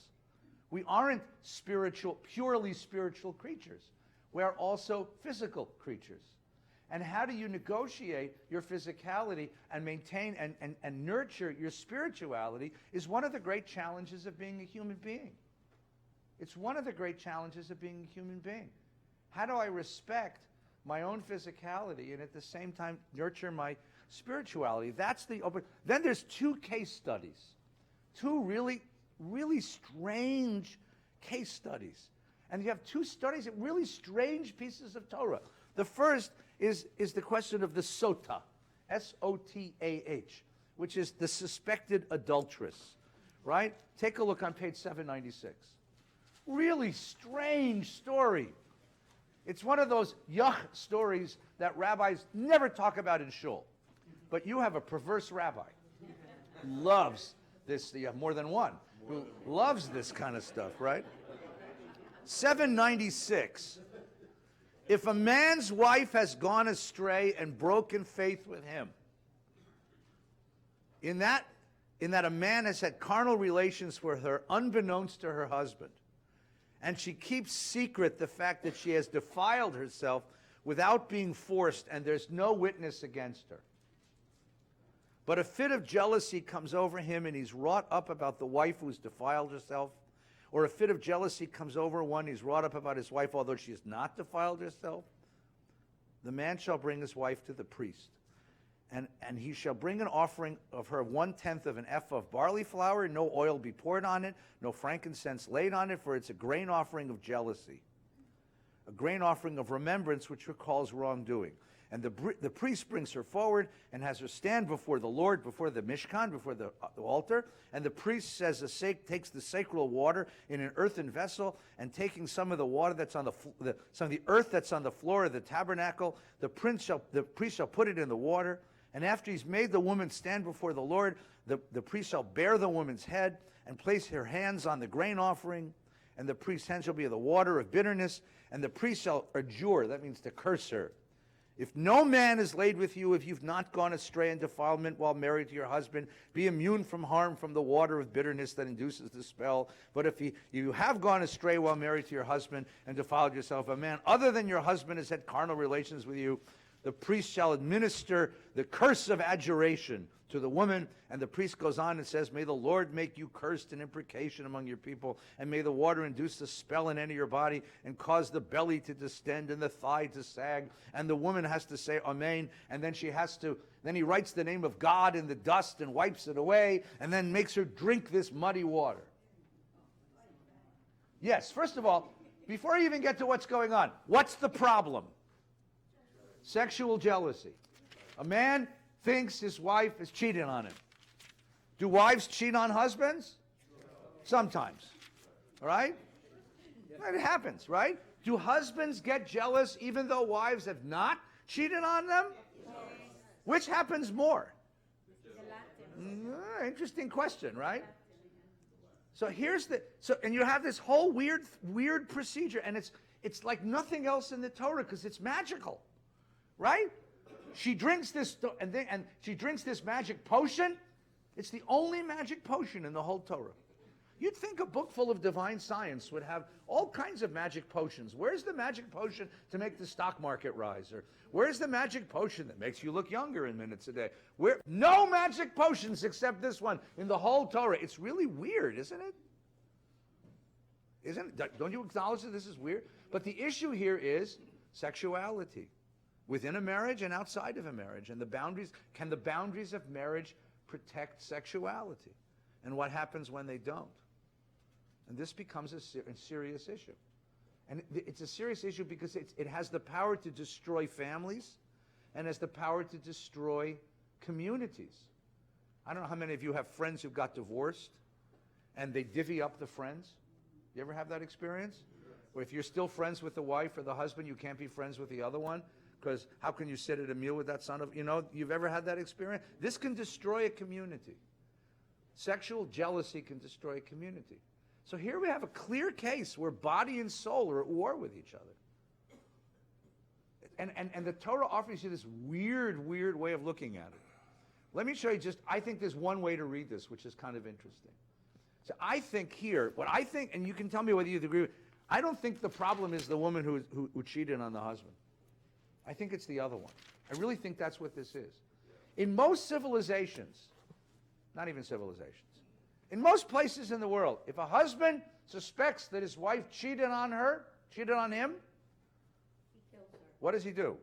We aren't purely spiritual creatures. we are also physical creatures. And how do you negotiate your physicality and maintain and nurture your spirituality is one of the great challenges of being a human being. It's one of the great challenges of being a human being. How do I respect my own physicality and at the same time nurture my spirituality? That's the open. Then there's two case studies, two really, really strange case studies. And you have two studies at really strange pieces of Torah. The first is the question of the sotah, S-O-T-A-H, which is the suspected adulteress, right? Take a look on page 796. Really strange story. It's one of those yuck stories that rabbis never talk about in shul. But you have a perverse rabbi who loves this, you have more than one, who loves this kind of stuff, right? 796. If a man's wife has gone astray and broken faith with him, in that a man has had carnal relations with her unbeknownst to her husband, and she keeps secret the fact that she has defiled herself without being forced, and there's no witness against her. But a fit of jealousy comes over him, and he's wrought up about the wife who's defiled herself. Or a fit of jealousy comes over one, he's wrought up about his wife, although she has not defiled herself. The man shall bring his wife to the priest, and he shall bring an offering of her 1/10 of an ephah of barley flour, no oil be poured on it, no frankincense laid on it, for it's a grain offering of jealousy, a grain offering of remembrance which recalls wrongdoing. And the priest brings her forward and has her stand before the Lord, before the Mishkan, before the altar. And the priest takes the sacred water in an earthen vessel, and taking some of the water that's on some of the earth that's on the floor of the tabernacle, the priest shall put it in the water. And after he's made the woman stand before the Lord, the priest shall bear the woman's head and place her hands on the grain offering. And the priest's hand shall be the water of bitterness. And the priest shall adjure, that means to curse her. If no man is laid with you, if you've not gone astray in defilement while married to your husband, be immune from harm from the water of bitterness that induces the spell. But if you have gone astray while married to your husband and defiled yourself, a man other than your husband has had carnal relations with you, the priest shall administer the curse of adjuration to the woman. And the priest goes on and says, may the Lord make you cursed in imprecation among your people, and may the water induce the spell in any of your body and cause the belly to distend and the thigh to sag. And the woman has to say amen, and then then he writes the name of God in the dust and wipes it away, and then makes her drink this muddy water. Yes, first of all, before I even get to what's going on, what's the problem? Sexual jealousy. A man thinks his wife is cheating on him. Do wives cheat on husbands? Sometimes. All right? It happens, right? Do husbands get jealous even though wives have not cheated on them? Which happens more? Interesting question, right? So and you have this whole weird procedure, and it's like nothing else in the Torah because it's magical. Right? She drinks this, and she drinks this magic potion. It's the only magic potion in the whole Torah. You'd think a book full of divine science would have all kinds of magic potions. Where's the magic potion to make the stock market rise? Or where's the magic potion that makes you look younger in minutes a day? No magic potions except this one in the whole Torah. It's really weird, isn't it? Don't you acknowledge that this is weird? But the issue here is sexuality. Within a marriage and outside of a marriage, and can the boundaries of marriage protect sexuality? And what happens when they don't? And this becomes a serious issue. And it's a serious issue because it has the power to destroy families and has the power to destroy communities. I don't know how many of you have friends who got divorced and they divvy up the friends. You ever have that experience? Where if you're still friends with the wife or the husband, you can't be friends with the other one? Because how can you sit at a meal with that son of, you've ever had that experience? This can destroy a community. Sexual jealousy can destroy a community. So here we have a clear case where body and soul are at war with each other. And the Torah offers you this weird way of looking at it. Let me show you I think there's one way to read this, which is kind of interesting. So I think here, and you can tell me whether you agree with, I don't think the problem is the woman who cheated on the husband. I think it's the other one. I really think that's what this is. In most civilizations, not even civilizations, in most places in the world, if a husband suspects that his wife cheated on him, He kills her. what does he do?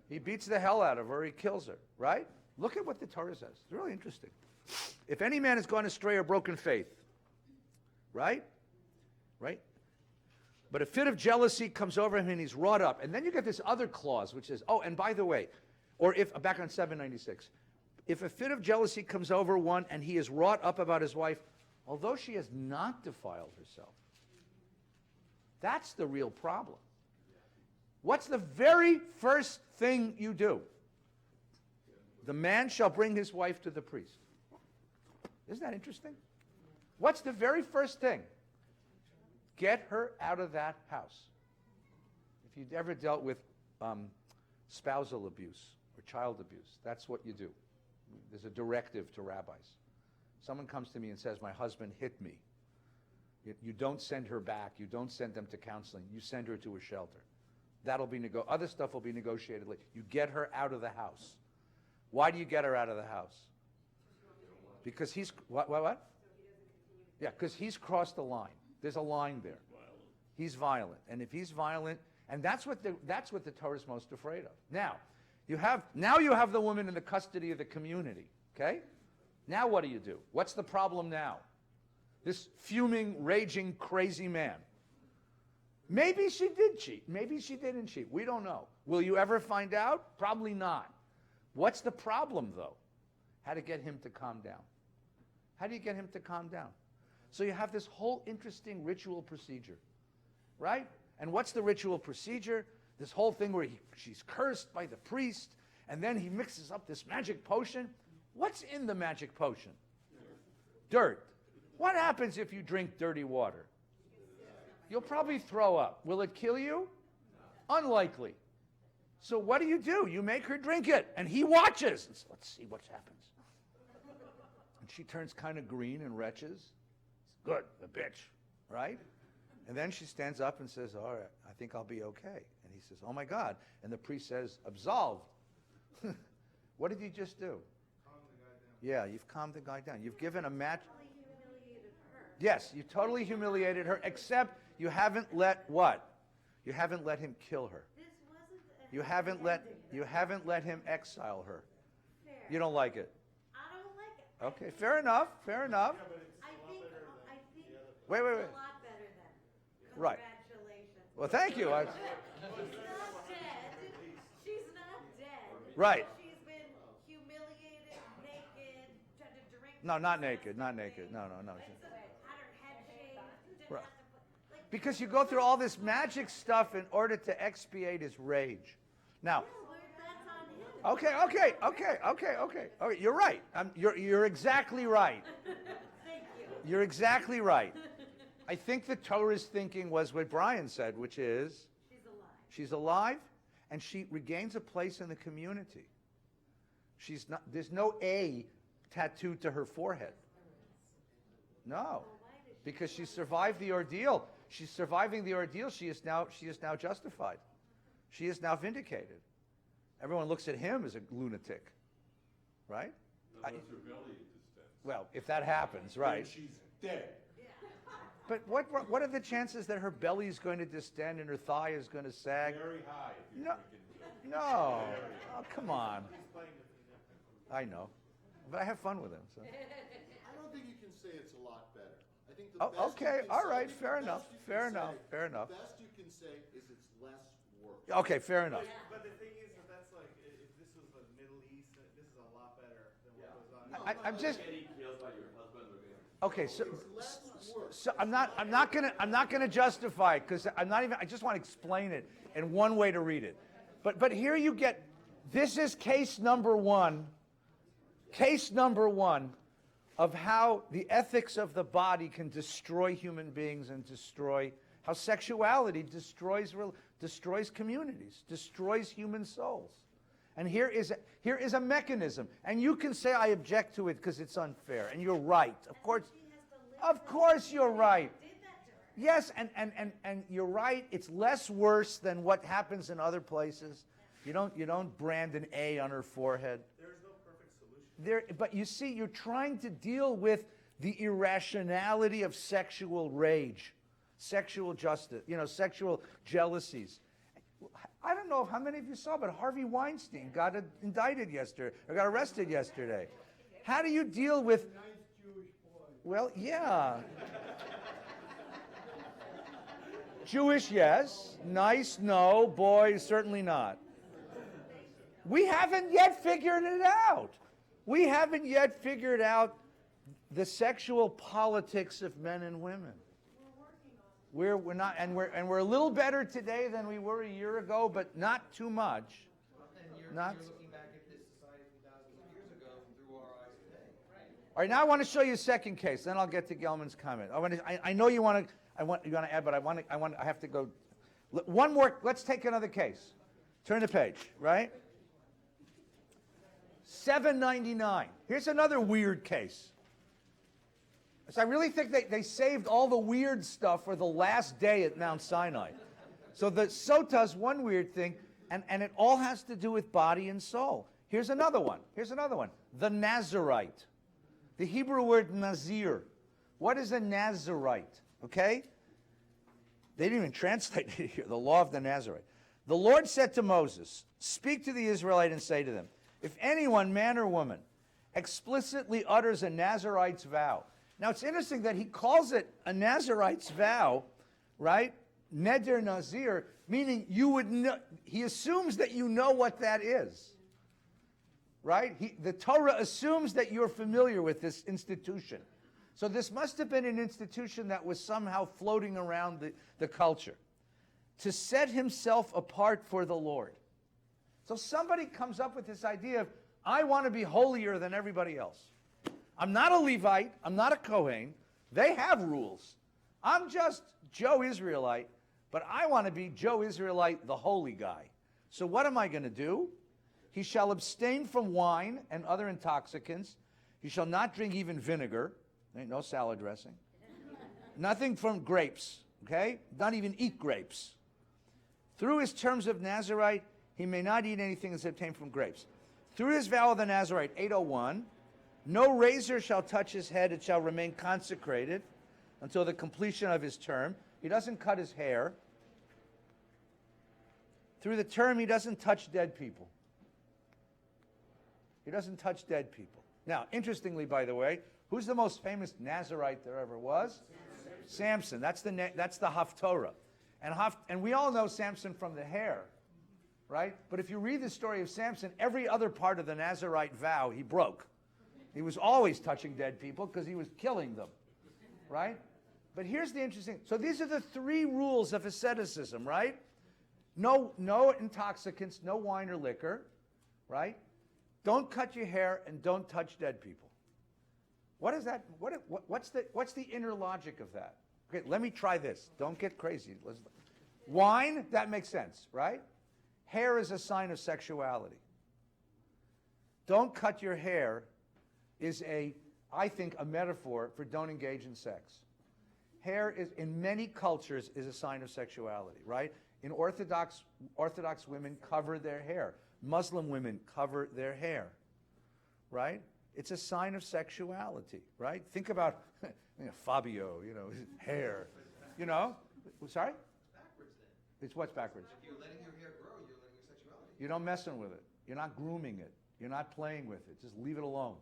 He beats the hell out of her, he kills her, right? Look at what the Torah says. It's really interesting. If any man has gone astray or broken faith, right? Right? But a fit of jealousy comes over him and he's wrought up. And then you get this other clause which says, oh, and by the way, or if, back on 796, if a fit of jealousy comes over one and he is wrought up about his wife, although she has not defiled herself. That's the real problem. What's the very first thing you do? The man shall bring his wife to the priest. Isn't that interesting? What's the very first thing? Get her out of that house. If you've ever dealt with spousal abuse or child abuse, that's what you do. There's a directive to rabbis. Someone comes to me and says, my husband hit me. You don't send her back. You don't send them to counseling. You send her to a shelter. That'll be other stuff will be negotiated later. You get her out of the house. Why do you get her out of the house? Because he's what? Yeah, because he's crossed the line. There's a line there. He's violent, and if he's violent, and that's what the Torah is most afraid of. Now you have the woman in the custody of the community. Okay, now what do? What's the problem now? This fuming, raging, crazy man. Maybe she did cheat. Maybe she didn't cheat. We don't know. Will you ever find out? Probably not. What's the problem, though? How to get him to calm down. How do you get him to calm down? So you have this whole interesting ritual procedure, right? And what's the ritual procedure? This whole thing where she's cursed by the priest, and then he mixes up this magic potion. What's in the magic potion? Dirt. What happens if you drink dirty water? You'll probably throw up. Will it kill you? Unlikely. So what do? You make her drink it, and he watches. So let's see what happens. And she turns kind of green and retches. Good, the bitch, right? And then she stands up and says, all right, I think I'll be okay. And he says, oh my God. And the priest says, absolved. What did you just do? Calm the guy down. Yeah, you've calmed the guy down. You've given a match. Totally humiliated her. Yes, you totally humiliated her, except you haven't let what? You haven't let him kill her. This wasn't a You haven't let him exile her. fair. You don't like it. I don't like it. Okay, fair enough. Fair enough. I think Wait. it's a lot better than. Right. Congratulations. Well, thank you. She's not dead. She's not dead. Right. She's been humiliated, naked, tried to drink. No, not naked. Not naked. No. Had her head shaved. Didn't Right. have to put, like, Because you go through all this magic stuff in order to expiate his rage. Now, that's on him. okay. You're right. You're exactly right. Thank you. You're exactly right. I think the Torah's thinking was what Brian said, which is She's alive. she's alive and she regains a place in the community. There's no A tattooed to her forehead. No, because she survived the ordeal. She's surviving the ordeal. She is now justified. She is now vindicated. Everyone looks at him as a lunatic, right? Unless her belly distends. Well, if that happens, right? Then she's dead. But what are the chances that her belly is going to distend and her thigh is going to sag? Very high if you're No. drinking. No. Oh, come on. I know. But I have fun with him. So. I don't think you can say it's a lot better. I think the Oh, best you okay, can all say- right, the fair best enough, you can fair say- enough, fair enough. The best you can say is it's less work. Okay, fair enough. But the thing is that's like, if this was the Middle East, this is a lot better than what goes on. I'm just Getting killed by your husband or okay. So, Less work. so I'm not gonna justify it because I'm not even. I just want to explain it in one way to read it. But here you get. This is case number one. Case number one of how the ethics of the body can destroy human beings and destroy how sexuality destroys communities, destroys human souls. And here is a mechanism. And you can say I object to it because it's unfair. And you're right. Of course you're right. Did that to her. Yes, and you're right. It's less worse than what happens in other places. You don't brand an A on her forehead. There's no perfect solution. But you see, you're trying to deal with the irrationality of sexual rage, sexual justice, sexual jealousies. I don't know how many of you saw, but Harvey Weinstein got indicted yesterday, or got arrested yesterday. How do you deal with... Nice Jewish boy. Well, yeah. Jewish, yes. Nice, no. Boy, certainly not. We haven't yet figured it out. We haven't yet figured out the sexual politics of men and women. We're not, and we're a little better today than we were a year ago, but not too much. And you're Not. looking back at this society from thousands of years ago through our eyes today. All right, now I want to show you a second case. Then I'll get to Gelman's comment. I know you want to add, but I have to go. One more. Let's take another case. Turn the page. Right. 799. Here's another weird case. So I really think they saved all the weird stuff for the last day at Mount Sinai. So the Sota's one weird thing, and it all has to do with body and soul. Here's another one. The Nazarite. The Hebrew word Nazir. What is a Nazarite? Okay? They didn't even translate it here, the law of the Nazarite. The Lord said to Moses, "Speak to the Israelite and say to them, if anyone, man or woman, explicitly utters a Nazarite's vow." Now it's interesting that he calls it a Nazarite's vow, right? Neder Nazir, meaning you would know, he assumes that you know what that is. Right? The Torah assumes that you're familiar with this institution. So this must have been an institution that was somehow floating around the culture. To set himself apart for the Lord. So somebody comes up with this idea of, I want to be holier than everybody else. I'm not a Levite. I'm not a Kohen. They have rules. I'm just Joe Israelite, but I want to be Joe Israelite, the holy guy. So what am I going to do? He shall abstain from wine and other intoxicants. He shall not drink even vinegar. Ain't no salad dressing. Nothing from grapes, okay? Not even eat grapes. Through his terms of Nazarite, he may not eat anything that's obtained from grapes. Through his vow of the Nazarite, 801, no razor shall touch his head. It shall remain consecrated until the completion of his term. He doesn't cut his hair. Through the term, he doesn't touch dead people. He doesn't touch dead people. Now, interestingly, by the way, who's the most famous Nazarite there ever was? Samson. That's the Haftorah. And we all know Samson from the hair, right? But if you read the story of Samson, every other part of the Nazarite vow he broke. He was always touching dead people because he was killing them, right? But here's the interesting, so these are the three rules of asceticism, right? No intoxicants, no wine or liquor, right? Don't cut your hair and don't touch dead people. What is that? What's the inner logic of that? Okay, let me try this. Don't get crazy. Wine, that makes sense, right? Hair is a sign of sexuality. Don't cut your hair is I think, a metaphor for don't engage in sex. Hair is, in many cultures, is a sign of sexuality, right? In Orthodox women cover their hair. Muslim women cover their hair, right? It's a sign of sexuality, right? Think about Fabio, his hair, Sorry? Backwards then. It's what's backwards? If you're letting your hair grow, you're letting your sexuality. You're not messing with it. You're not grooming it. You're not playing with it. Just leave it alone.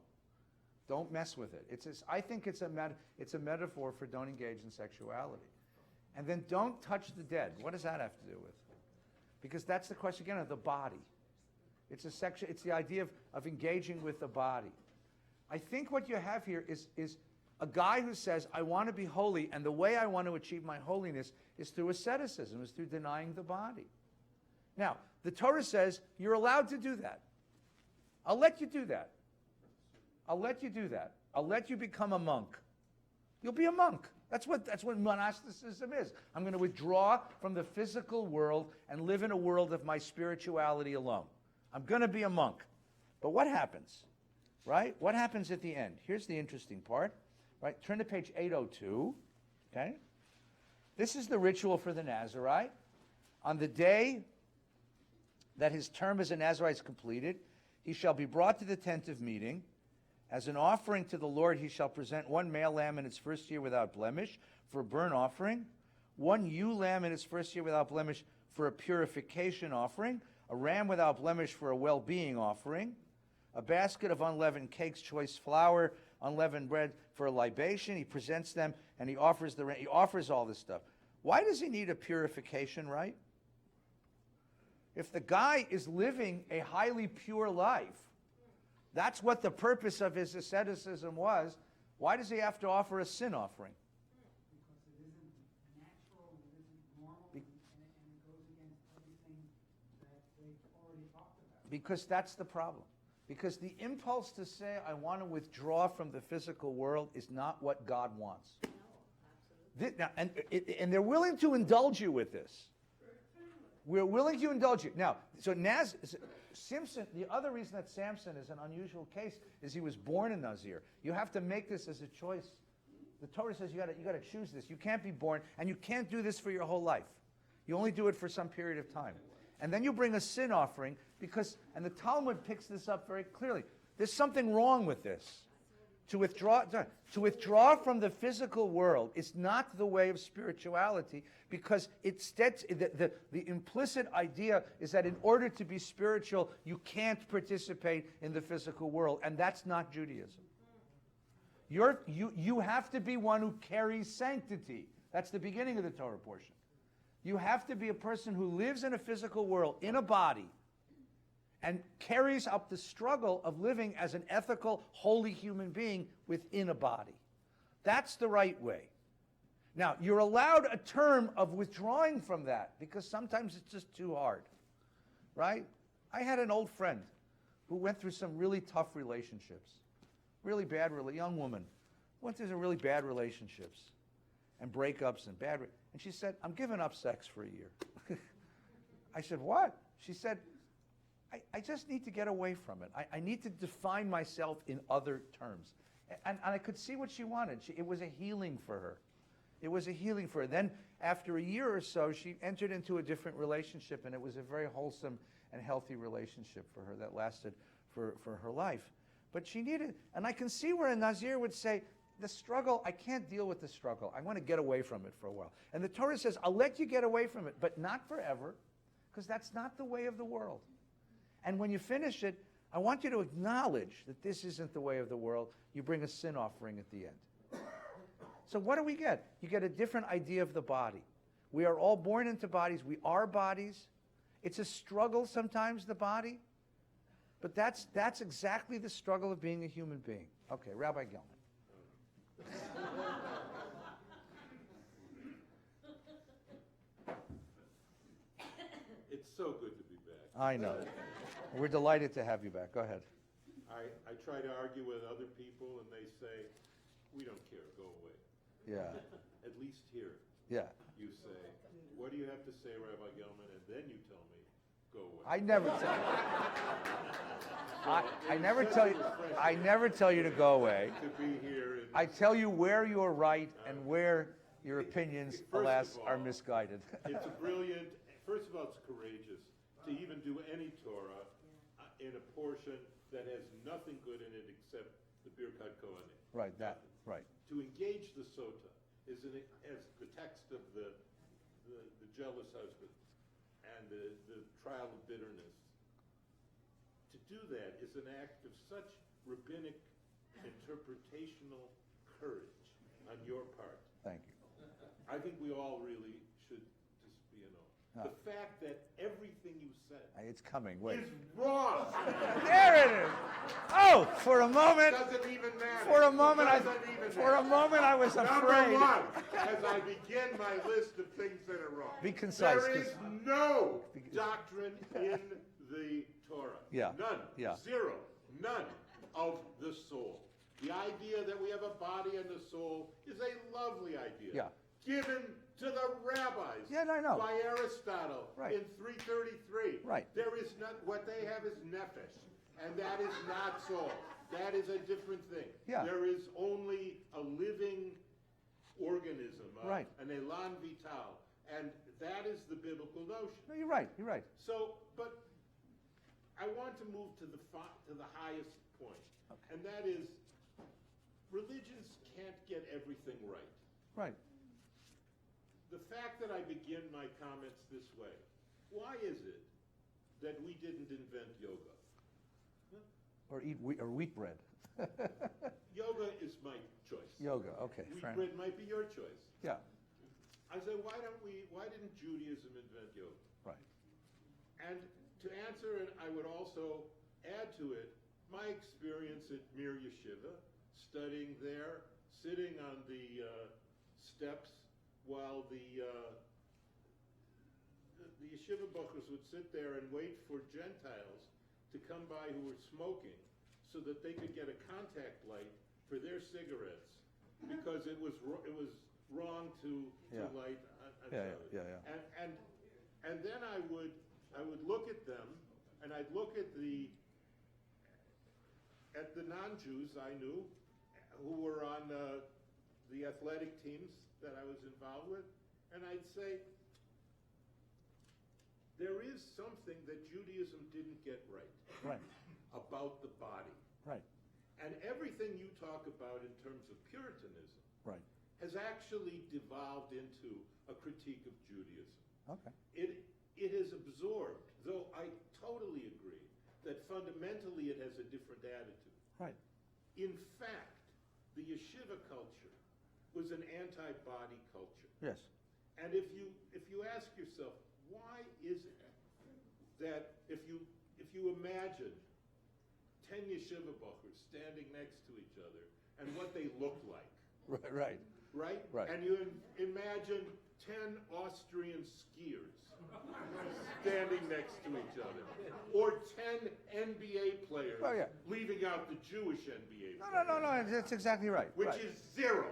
Don't mess with it. I think it's a metaphor for don't engage in sexuality. And then don't touch the dead. What does that have to do with? Because that's the question again of the body. It's the idea of engaging with the body. I think what you have here is a guy who says, I want to be holy, and the way I want to achieve my holiness is through asceticism, is through denying the body. Now, the Torah says you're allowed to do that. I'll let you do that. I'll let you become a monk. You'll be a monk. That's what monasticism is. I'm going to withdraw from the physical world and live in a world of my spirituality alone. I'm going to be a monk. But what happens? Right? What happens at the end? Here's the interesting part. Right? Turn to page 802. Okay? This is the ritual for the Nazirite. On the day that his term as a Nazirite is completed, he shall be brought to the tent of meeting. As an offering to the Lord, he shall present one male lamb in its first year without blemish for a burnt offering, one ewe lamb in its first year without blemish for a purification offering, a ram without blemish for a well-being offering, a basket of unleavened cakes, choice flour, unleavened bread for a libation. He presents them, and he offers all this stuff. Why does he need a purification rite? If the guy is living a highly pure life, that's what the purpose of his asceticism was. Why does he have to offer a sin offering? Because it isn't natural, it isn't normal, and it goes against everything that they've already talked about. Because that's the problem. Because the impulse to say, I want to withdraw from the physical world is not what God wants. And they're willing to indulge you with this. We're willing to indulge you. Now, so Samson, the other reason that Samson is an unusual case is he was born a Nazir. You have to make this as a choice. The Torah says you got to choose this. You can't be born, and you can't do this for your whole life. You only do it for some period of time. And then you bring a sin offering because, and the Talmud picks this up very clearly, there's something wrong with this. To withdraw from the physical world is not the way of spirituality, because the implicit idea is that in order to be spiritual, you can't participate in the physical world, and that's not Judaism. You have to be one who carries sanctity. That's the beginning of the Torah portion. You have to be a person who lives in a physical world, in a body, and carries up the struggle of living as an ethical, holy human being within a body. That's the right way. Now, you're allowed a term of withdrawing from that, because sometimes it's just too hard, right? I had an old friend who went through some really tough relationships, really bad, young woman, went through some really bad relationships and breakups and and she said, I'm giving up sex for a year. I said, what? She said, I just need to get away from it. I need to define myself in other terms. And I could see what she wanted. It was a healing for her. It was a healing for her. Then, after a year or so, she entered into a different relationship, and it was a very wholesome and healthy relationship for her that lasted for her life. But she needed, and I can see where a Nazir would say, the struggle, I can't deal with the struggle. I want to get away from it for a while. And the Torah says, I'll let you get away from it, but not forever, because that's not the way of the world. And when you finish it, I want you to acknowledge that this isn't the way of the world. You bring a sin offering at the end. So what do we get? You get a different idea of the body. We are all born into bodies. We are bodies. It's a struggle sometimes, the body. But that's exactly the struggle of being a human being. Okay, Rabbi Gelman. It's so good to be back. I know. We're delighted to have you back. Go ahead. I try to argue with other people, and they say, we don't care, go away. Yeah. At least here, Yeah. you say, what do you have to say, Rabbi Gelman? And then you tell me, go away. I never tell you. I never tell you to go away. To be here. I tell you where you're right and where your opinions, alas, are misguided. It's a brilliant. First of all, it's courageous to even do any Torah in a portion that has nothing good in it except the Birkat Kohanim. Right. That. Right. To engage the sota as the text of the jealous husband and the trial of bitterness. To do that is an act of such rabbinic interpretational courage on your part. Thank you. I think we all really should just be in awe. The fact that everything you said It's coming. Wait. is wrong. There it is. Oh, for a moment. Doesn't even matter. For a moment, Doesn't even matter. I was Number afraid. one, as I begin my list of things that are wrong. Be concise, There is 'cause- no doctrine in the Torah. Yeah. None. Yeah. Zero. None of the soul. The idea that we have a body and a soul is a lovely idea. Yeah. Given to the rabbis. Yeah, I know. By Aristotle. Right. In 333. Right. There is not, what they have is nefesh. And that is not soul. That is a different thing. Yeah. There is only a living organism, Right. an elan vital, and that is the biblical notion. No, you're right. You're right. So, but I want to move to the highest point, and that is religions can't get everything right. Right. The fact that I begin my comments this way, why is it that we didn't invent yoga? Or eat wheat bread. Yoga is my choice. Yoga. Okay. Wheat Fair bread might be your choice. Yeah. I say, why didn't Judaism invent yoga? Right. And to answer it, I would also add to it my experience at Mir Yeshiva, studying there, sitting on the steps while the yeshiva buchers would sit there and wait for Gentiles to come by who were smoking so that they could get a contact light for their cigarettes, because it was wrong to light on Shabbos. And then I would look at them, and I'd look at the non-Jews I knew who were on the athletic teams that I was involved with, and I'd say, there is something that Judaism didn't get right about the body. Right. And everything you talk about in terms of Puritanism has actually devolved into a critique of Judaism. Okay. It has absorbed, though I totally agree, that fundamentally it has a different attitude. Right. In fact, the yeshiva culture was an anti-body culture. Yes. And if you ask yourself, why is it that if you imagine 10 yeshiva buchers standing next to each other and what they look like, Right. And you imagine 10 Austrian skiers standing next to each other, or 10 NBA players leaving out the Jewish NBA players. No, that's exactly right. Which is zero.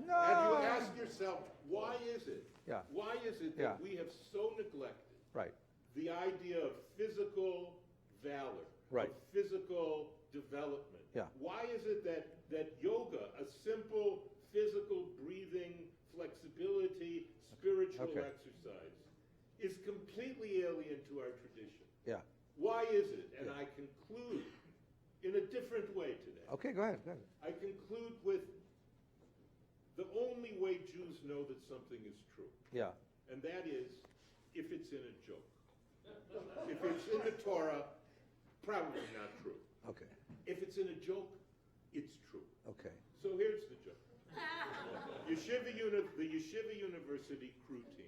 No. And you ask yourself, why is it? Yeah. Why is it that we have so neglected the idea of physical valor, of physical development? Why is it that yoga, a simple physical breathing, flexibility, spiritual exercise, is completely alien to our tradition? Yeah. Why is it? And I conclude in a different way today. Okay, go ahead. I conclude with the only way Jews know that something is true. Yeah. And that is if it's in a joke. If it's in the Torah, probably not true. Okay. If it's in a joke, it's true. Okay. So here's the joke. The Yeshiva University crew team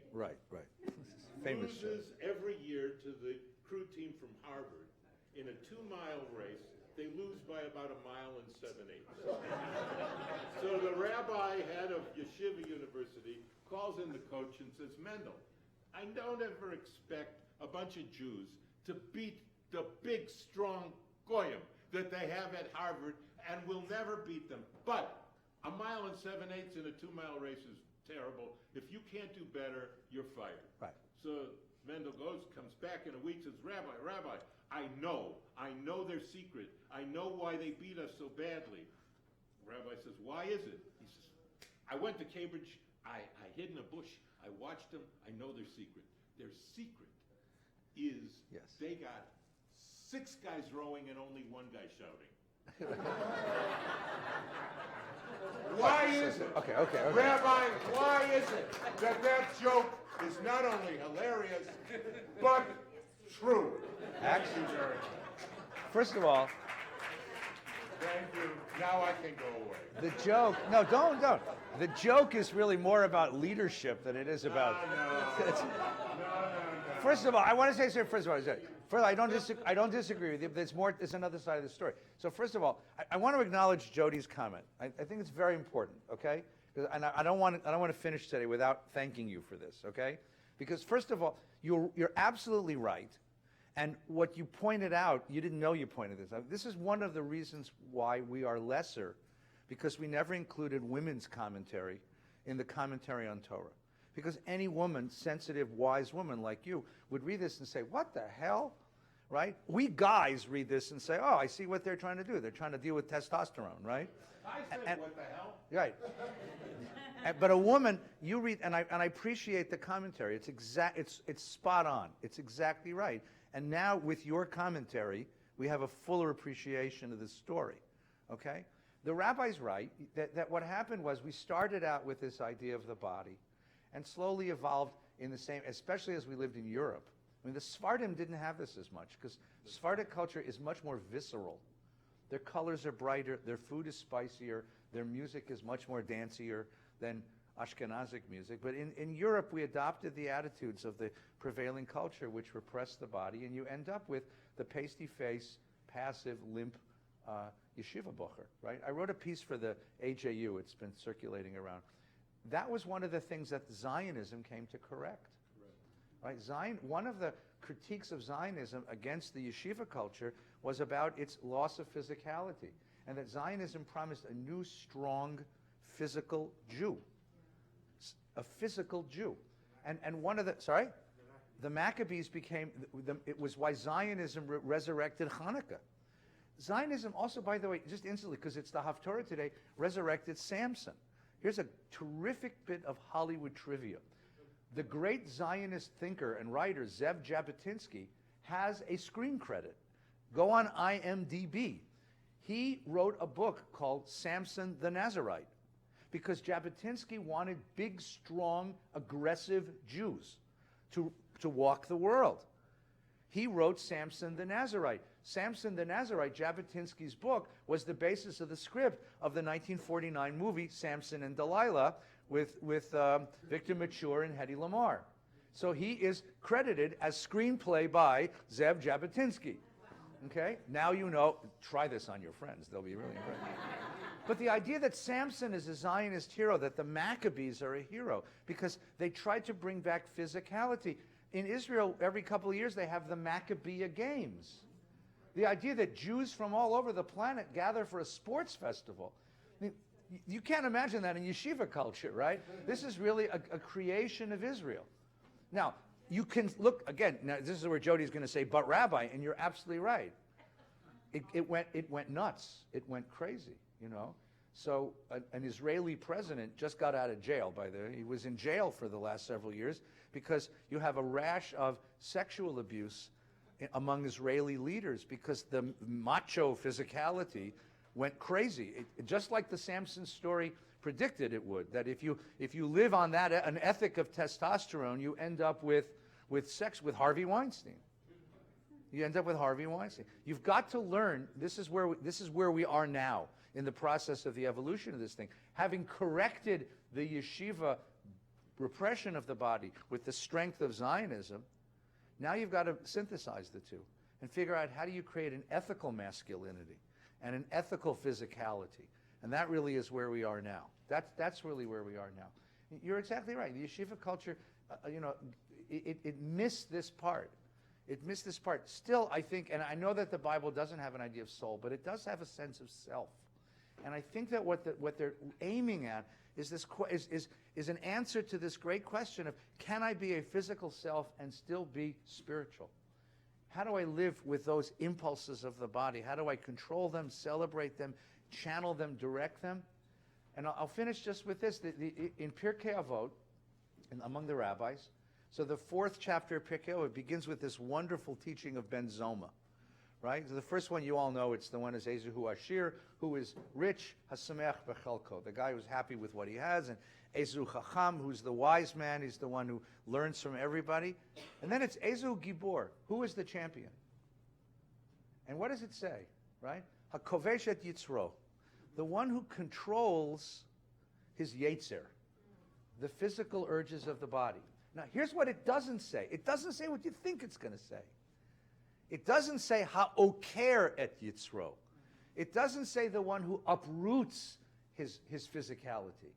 Famous show. loses every year to the crew team from Harvard in a 2-mile race. They lose by about 1 mile and 7/8. So the rabbi, head of Yeshiva University, calls in the coach and says, Mendel, I don't ever expect a bunch of Jews to beat the big, strong goyim that they have at Harvard, and we'll never beat them. But 1 mile and 7/8 in a 2-mile race is terrible. If you can't do better, you're fired. Right. So Mendel comes back in a week, says, Rabbi, I know their secret. I know why they beat us so badly. Rabbi says, why is it? He says, I went to Cambridge. I hid in a bush. I watched them. I know their secret. Their secret is they got 6 guys rowing and only 1 guy shouting. Why is it? Okay. Rabbi, why is it that joke is not only hilarious, but true? Actually, first of all, thank you. Now I can go away. the joke. No, don't. The joke is really more about leadership than it is about. No. First of all, I want to say something. First, I don't disagree with you. But there's another side of the story. So first of all, I want to acknowledge Jody's comment. I think it's very important. Okay, and I don't want to finish today without thanking you for this. Okay, because first of all, you're absolutely right. And what you pointed out, you didn't know you pointed this out. This is one of the reasons why we are lesser, because we never included women's commentary in the commentary on Torah. Because any woman, sensitive, wise woman like you, would read this and say, what the hell? right? We guys read this and say, oh, I see what they're trying to do. They're trying to deal with testosterone, right? I say, what the hell? Right. But a woman, you read, and I appreciate the commentary. It's spot on. It's exactly right. And now with your commentary, we have a fuller appreciation of the story. Okay? The rabbi's right that what happened was we started out with this idea of the body and slowly evolved in the same, especially as we lived in Europe. I mean, the Sephardim didn't have this as much because Sephardic culture is much more visceral. Their colors are brighter, their food is spicier, their music is much more dancier than Ashkenazic music. But in Europe, we adopted the attitudes of the prevailing culture, which repressed the body, and you end up with the pasty face, passive, limp yeshiva bocher, right? I wrote a piece for the AJU. It's been circulating around. That was one of the things that Zionism came to correct. Right? One of the critiques of Zionism against the yeshiva culture was about its loss of physicality, and that Zionism promised a new, strong, physical Jew. A physical Jew. And one of the Maccabees became, it was why Zionism resurrected Hanukkah. Zionism also, by the way, just instantly, because it's the Haftorah today, resurrected Samson. Here's a terrific bit of Hollywood trivia. The great Zionist thinker and writer Zev Jabotinsky has a screen credit. Go on IMDb. He wrote a book called Samson the Nazarite because Jabotinsky wanted big, strong, aggressive Jews to walk the world. He wrote Samson the Nazarite. Samson the Nazarite, Jabotinsky's book, was the basis of the script of the 1949 movie Samson and Delilah with Victor Mature and Hedy Lamarr. So he is credited as screenplay by Zev Jabotinsky. Okay? Now you know. Try this on your friends. They'll be really impressed. But the idea that Samson is a Zionist hero, that the Maccabees are a hero, because they tried to bring back physicality. In Israel, every couple of years, they have the Maccabeah Games. The idea that Jews from all over the planet gather for a sports festival. I mean, you can't imagine that in yeshiva culture, right? This is really a creation of Israel. Now, you can look, again, now this is where Jody's going to say, but Rabbi, and you're absolutely right. It went nuts. It went crazy, you know. So an Israeli president just got out of jail, by the way. He was in jail for the last several years because you have a rash of sexual abuse among Israeli leaders because the macho physicality went crazy. Just like the Samson story predicted it would, that if you live on that, an ethic of testosterone, you end up with sex with Harvey Weinstein. You end up with Harvey Weinstein. You've got to learn, this is where we are now in the process of the evolution of this thing. Having corrected the yeshiva repression of the body with the strength of Zionism, now you've got to synthesize the two and figure out how do you create an ethical masculinity and an ethical physicality. And that really is where we are now. That's really where we are now. You're exactly right. The yeshiva culture, it missed this part. It missed this part. Still, I think, and I know that the Bible doesn't have an idea of soul, but it does have a sense of self. And I think that what they're aiming at is an answer to this great question of, can I be a physical self and still be spiritual? How do I live with those impulses of the body? How do I control them, celebrate them, channel them, direct them? And I'll finish just with this. In Pirkei Avot, among the rabbis, so the 4th chapter of Pirkei Avot begins with this wonderful teaching of Ben Zoma. Right? So the first one you all know, it's the one is Ezuhu Ashir, who is rich, Hasamech Bechelko, the guy who's happy with what he has, and Ezu Chacham, who's the wise man, he's the one who learns from everybody. And then it's Ezu Gibor, who is the champion? And what does it say? Right? HaKovesh et Yitzro, the one who controls his Yetzer, the physical urges of the body. Now here's what it doesn't say. It doesn't say what you think it's going to say. It doesn't say ha'oker et yitzro. It doesn't say the one who uproots his physicality.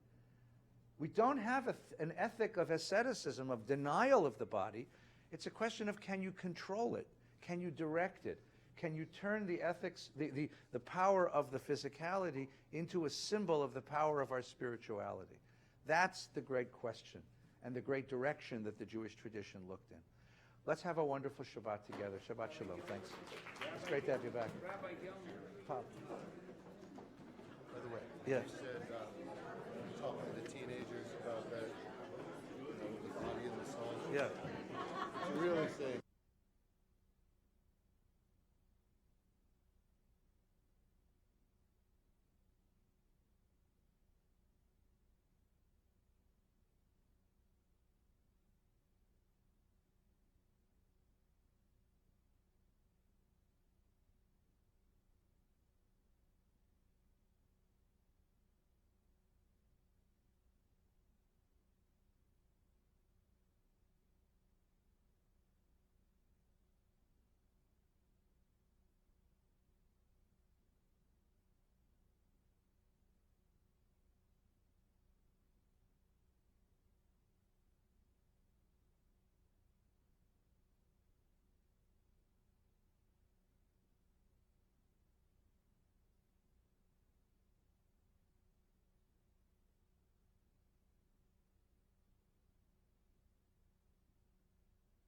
We don't have an ethic of asceticism, of denial of the body. It's a question of, can you control it? Can you direct it? Can you turn the ethics, the power of the physicality into a symbol of the power of our spirituality? That's the great question and the great direction that the Jewish tradition looked in. Let's have a wonderful Shabbat together. Shabbat Shalom. Thanks. It's great to have you back. Rabbi Gilman. Pop. By the way, Yeah. you said talking to the teenagers about that, the body and the soul. Yeah. To really say,